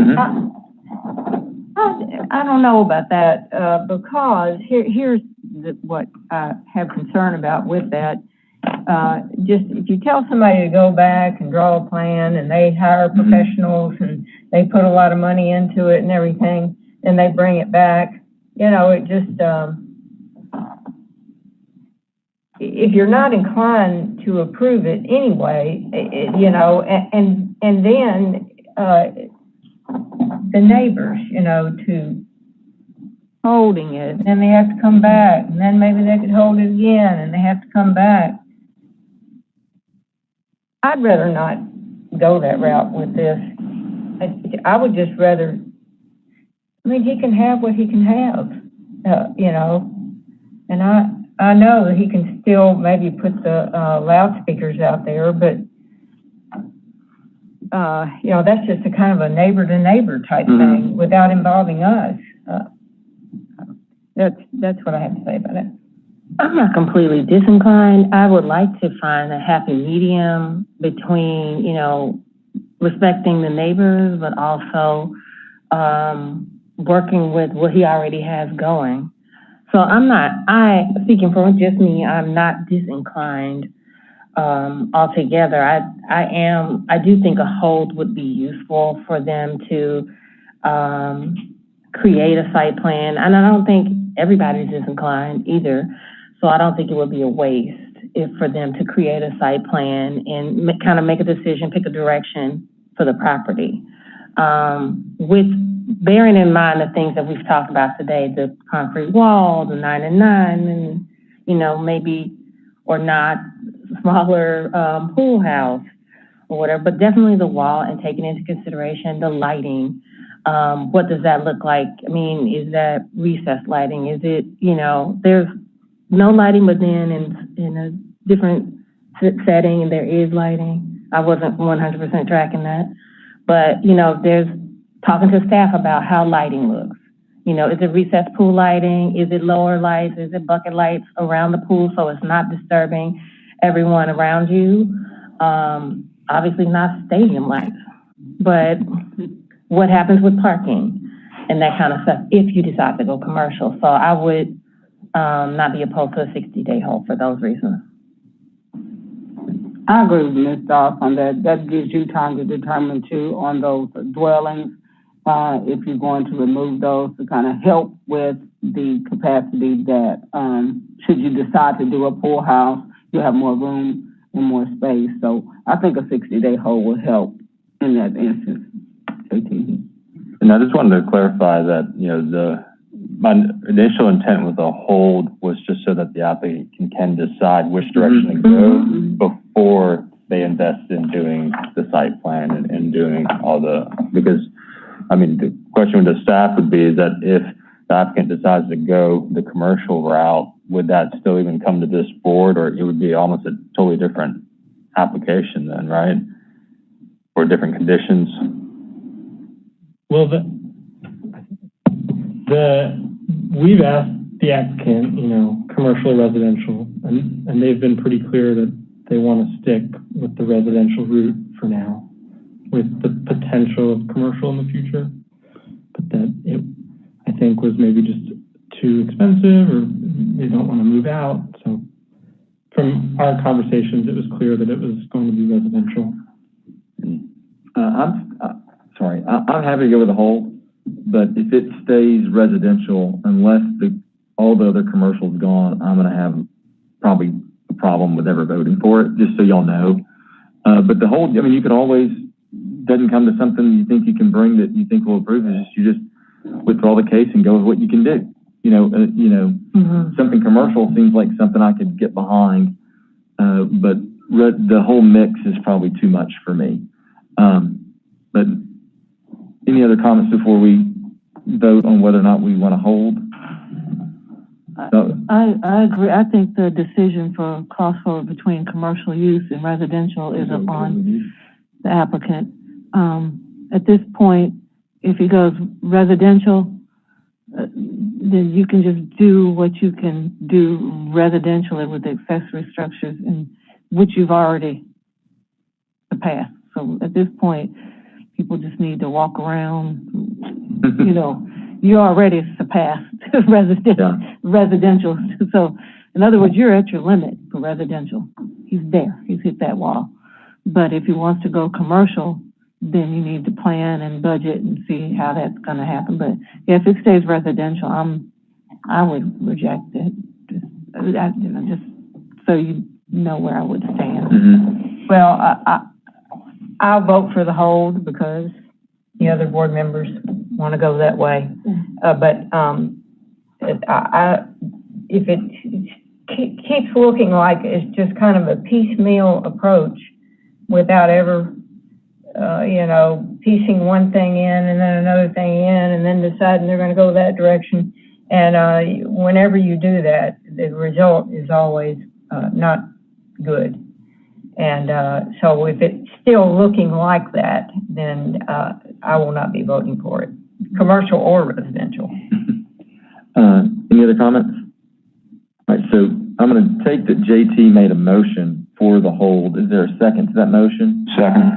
I don't know about that, because here's what I have concern about with that. Just if you tell somebody to go back and draw a plan and they hire professionals and they put a lot of money into it and everything, and they bring it back, you know, it just, if you're not inclined to approve it anyway, you know, and then the neighbors, you know, to holding it, and then they have to come back, and then maybe they could hold it again, and they have to come back. I'd rather not go that route with this. I would just rather, I mean, he can have what he can have, you know, and I know that he can still maybe put the loudspeakers out there, but, you know, that's just a kind of a neighbor-to-neighbor type thing without involving us. That's what I have to say about it. I'm not completely disinclined. I would like to find a happy medium between, you know, respecting the neighbors, but also working with what he already has going. So speaking for just me, I'm not disinclined altogether. I do think a hold would be useful for them to create a site plan. And I don't think everybody's disinclined either. So I don't think it would be a waste for them to create a site plan and kind of make a decision, pick a direction for the property. With bearing in mind the things that we've talked about today, the concrete wall, the 9 and 9, and, you know, maybe or not smaller pool house or whatever, but definitely the wall, and taking into consideration the lighting. What does that look like? I mean, is that recessed lighting? Is it, you know, there's no lighting, but then in a different setting, and there is lighting. I wasn't 100% tracking that. But, you know, there's talking to staff about how lighting looks. You know, is it recessed pool lighting? Is it lower lights? Is it bucket lights around the pool so it's not disturbing everyone around you? Obviously not stadium lights. But what happens with parking and that kind of stuff if you decide to go commercial? So I would not be opposed to a 60-day hold for those reasons. I agree with Ms. Doss on that. That gives you time to determine too on those dwellings, if you're going to remove those to kind of help with the capacity that, should you decide to do a pool house, you'll have more room and more space. So I think a 60-day hold will help in that instance. JT. And I just wanted to clarify that, my initial intent with the hold was just so that the applicant can decide which direction to go before they invest in doing the site plan and doing all because, the question with the staff would be is that if the applicant decides to go the commercial route, would that still even come to this board, or it would be almost a totally different application then, right? Or different conditions? Well, we've asked the applicant, commercial or residential, and they've been pretty clear that they want to stick with the residential route for now, with the potential of commercial in the future, but that it, I think, was maybe just too expensive, or they don't want to move out. So from our conversations, it was clear that it was going to be residential. I'm happy to go with the hold, but if it stays residential, unless all the other commercial's gone, I'm going to have probably a problem with ever voting for it, just so y'all know. But the hold, you could always, doesn't come to something you think you can bring that you think will approve, you just withdraw the case and go with what you can do. Something commercial seems like something I could get behind, but the whole mix is probably too much for me. But any other comments before we vote on whether or not we want to hold? I agree. I think the decision for crossover between commercial use and residential is upon the applicant. At this point, if he goes residential, then you can just do what you can do residentially with the accessory structures, and which you've already surpassed. So at this point, people just need to walk around, you already surpassed residential. So in other words, you're at your limit for residential. He's there, he's hit that wall. But if he wants to go commercial, then you need to plan and budget and see how that's going to happen. But yeah, if it stays residential, I would reject it. Just so you know where I would stand. Well, I'll vote for the hold because the other board members want to go that way. But if it keeps looking like it's just kind of a piecemeal approach without ever piecing one thing in and then another thing in and then deciding they're going to go that direction. And whenever you do that, the result is always not good. And so if it's still looking like that, then I will not be voting for it, commercial or residential. Any other comments? All right, so I'm going to take that JT made a motion for the hold. Is there a second to that motion? Second.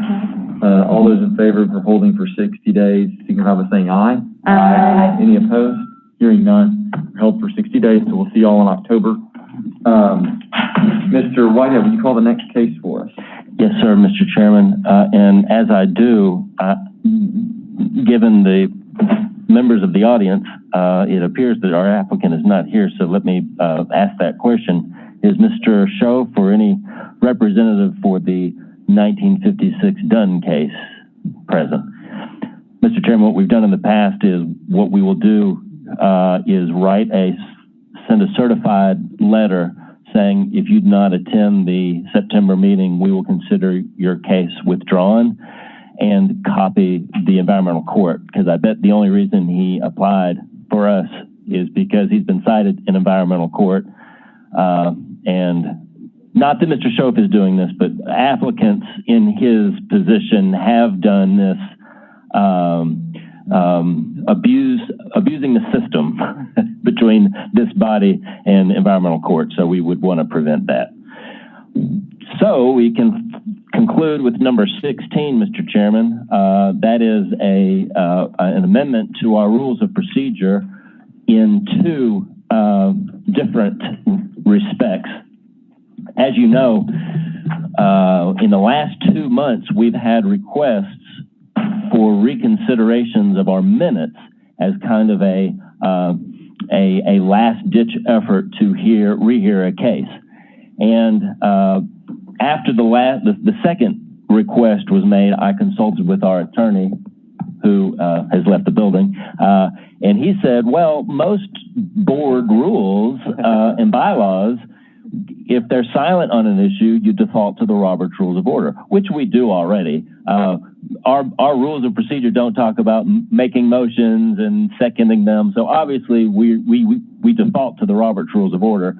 All those in favor of holding for 60 days, signify by saying aye. Aye. Any opposed? Hearing none. Held for 60 days, so we'll see you all in October. Mr. Whitehead, will you call the next case for us? Yes, sir, Mr. Chairman. And as I do, given the members of the audience, it appears that our applicant is not here, so let me ask that question. Is Mr. Schoaf or any representative for the 1956 Dunn case present? Mr. Chairman, what we've done in the past is what we will do is send a certified letter saying if you'd not attend the September meeting, we will consider your case withdrawn, and copy the environmental court, because I bet the only reason he applied for us is because he's been cited in environmental court. And not that Mr. Schoaf is doing this, but applicants in his position have done this, abusing the system between this body and environmental court. So we would want to prevent that. So we can conclude with number 16, Mr. Chairman. That is an amendment to our rules of procedure in two different respects. As you know, in the last 2 months, we've had requests for reconsiderations of our minutes as kind of a last-ditch effort to rehear a case. And after the second request was made, I consulted with our attorney, who has left the building, and he said, well, most board rules and bylaws, if they're silent on an issue, you default to the Robert's Rules of Order, which we do already. Our rules of procedure don't talk about making motions and seconding them, so obviously we default to the Robert's Rules of Order.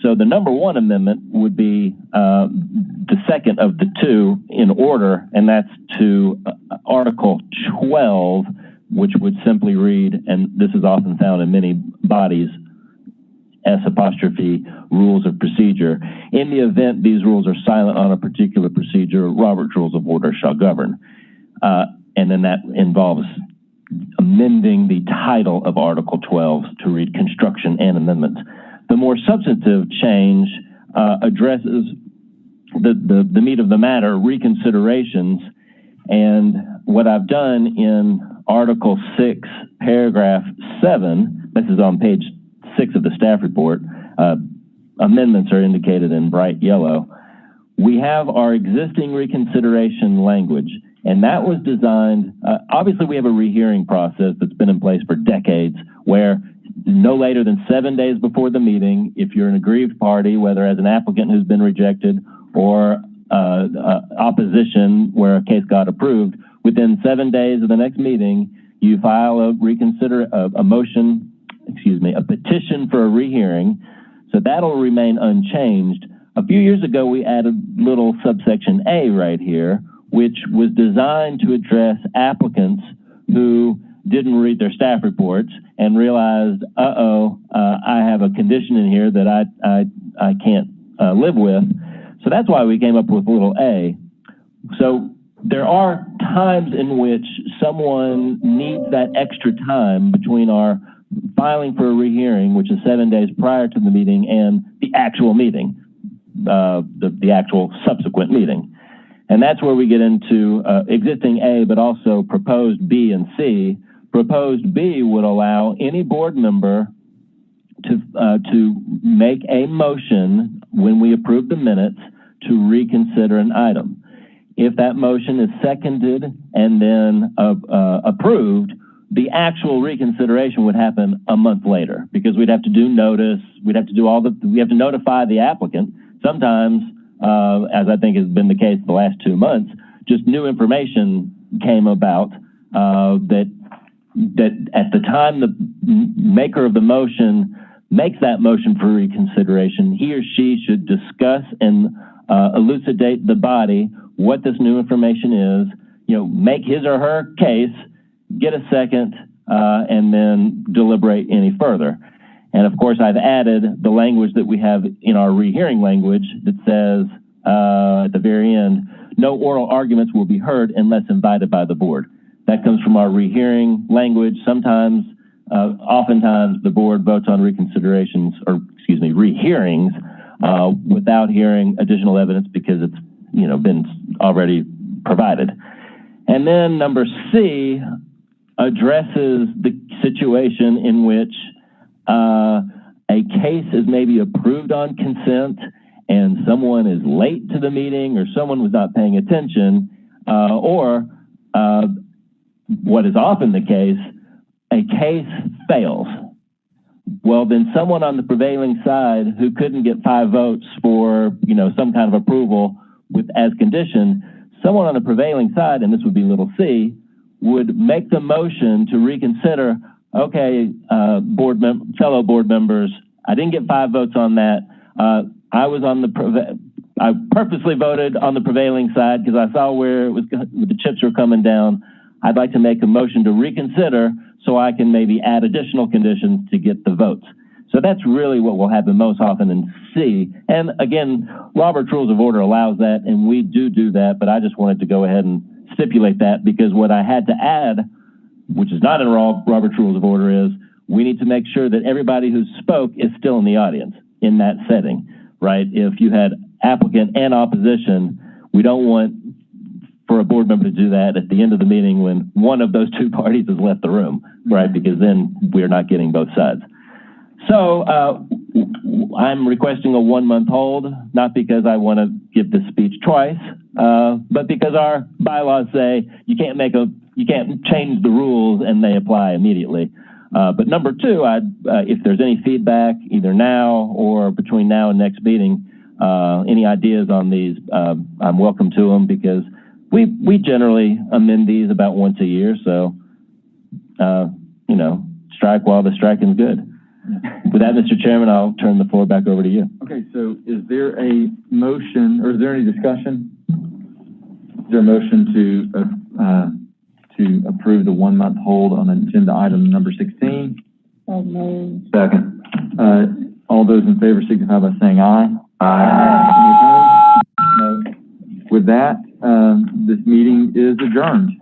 So the number one amendment would be the second of the two in order, and that's to Article 12, which would simply read, and this is often found in many bodies, S' rules of procedure. In the event these rules are silent on a particular procedure, Robert's Rules of Order shall govern. And then that involves amending the title of Article 12 to read construction and amendments. The more substantive change addresses the meat of the matter, reconsiderations, and what I've done in Article 6, Paragraph 7, this is on page 6 of the staff report, amendments are indicated in bright yellow. We have our existing reconsideration language, and that was designed, obviously we have a rehearing process that's been in place for decades, where no later than 7 days before the meeting, if you're an aggrieved party, whether as an applicant who's been rejected or opposition where a case got approved, within 7 days of the next meeting, you file a petition for a rehearing. So that'll remain unchanged. A few years ago, we added little subsection A right here, which was designed to address applicants who didn't read their staff reports and realized, I have a condition in here that I can't live with. So that's why we came up with little a. So there are times in which someone needs that extra time between our filing for a rehearing, which is 7 days prior to the meeting, and the actual meeting, the actual subsequent meeting. And that's where we get into existing A, but also proposed B and C. Proposed B would allow any board member to make a motion when we approve the minutes to reconsider an item. If that motion is seconded and then approved, the actual reconsideration would happen a month later, because we'd have to do notice, we have to notify the applicant. Sometimes, as I think has been the case the last 2 months, just new information came about that at the time the maker of the motion makes that motion for reconsideration, he or she should discuss and elucidate the body what this new information is, make his or her case, get a second, and then deliberate any further. And of course, I've added the language that we have in our rehearing language that says at the very end, no oral arguments will be heard unless invited by the board. That comes from our rehearing language. Sometimes, oftentimes, the board votes on rehearings without hearing additional evidence because it's been already provided. And then number C addresses the situation in which a case is maybe approved on consent and someone is late to the meeting or someone was not paying attention, or what is often the case, a case fails. Well, then someone on the prevailing side who couldn't get 5 votes for, some kind of approval as condition, someone on the prevailing side, and this would be little c, would make the motion to reconsider, okay, fellow board members, I didn't get 5 votes on that. I purposely voted on the prevailing side because I saw where the chips were coming down. I'd like to make a motion to reconsider so I can maybe add additional conditions to get the votes. So that's really what will happen most often in C. And again, Robert's Rules of Order allows that, and we do that, but I just wanted to go ahead and stipulate that because what I had to add, which is not in Robert's Rules of Order, is we need to make sure that everybody who spoke is still in the audience in that setting, right? If you had applicant and opposition, we don't want for a board member to do that at the end of the meeting when one of those two parties has left the room, right? Because then we're not getting both sides. So, I'm requesting a 1-month hold, not because I want to give this speech twice, but because our bylaws say you can't change the rules and they apply immediately. But number two, if there's any feedback, either now or between now and next meeting, any ideas on these, I'm welcome to them, because we generally amend these about once a year. So, strike while the striking's good. With that, Mr. Chairman, I'll turn the floor back over to you. Okay, so is there a motion, or is there any discussion? Is there a motion to approve the 1-month hold on agenda item number 16? Second. All those in favor signify by saying aye. Aye. No. With that, this meeting is adjourned.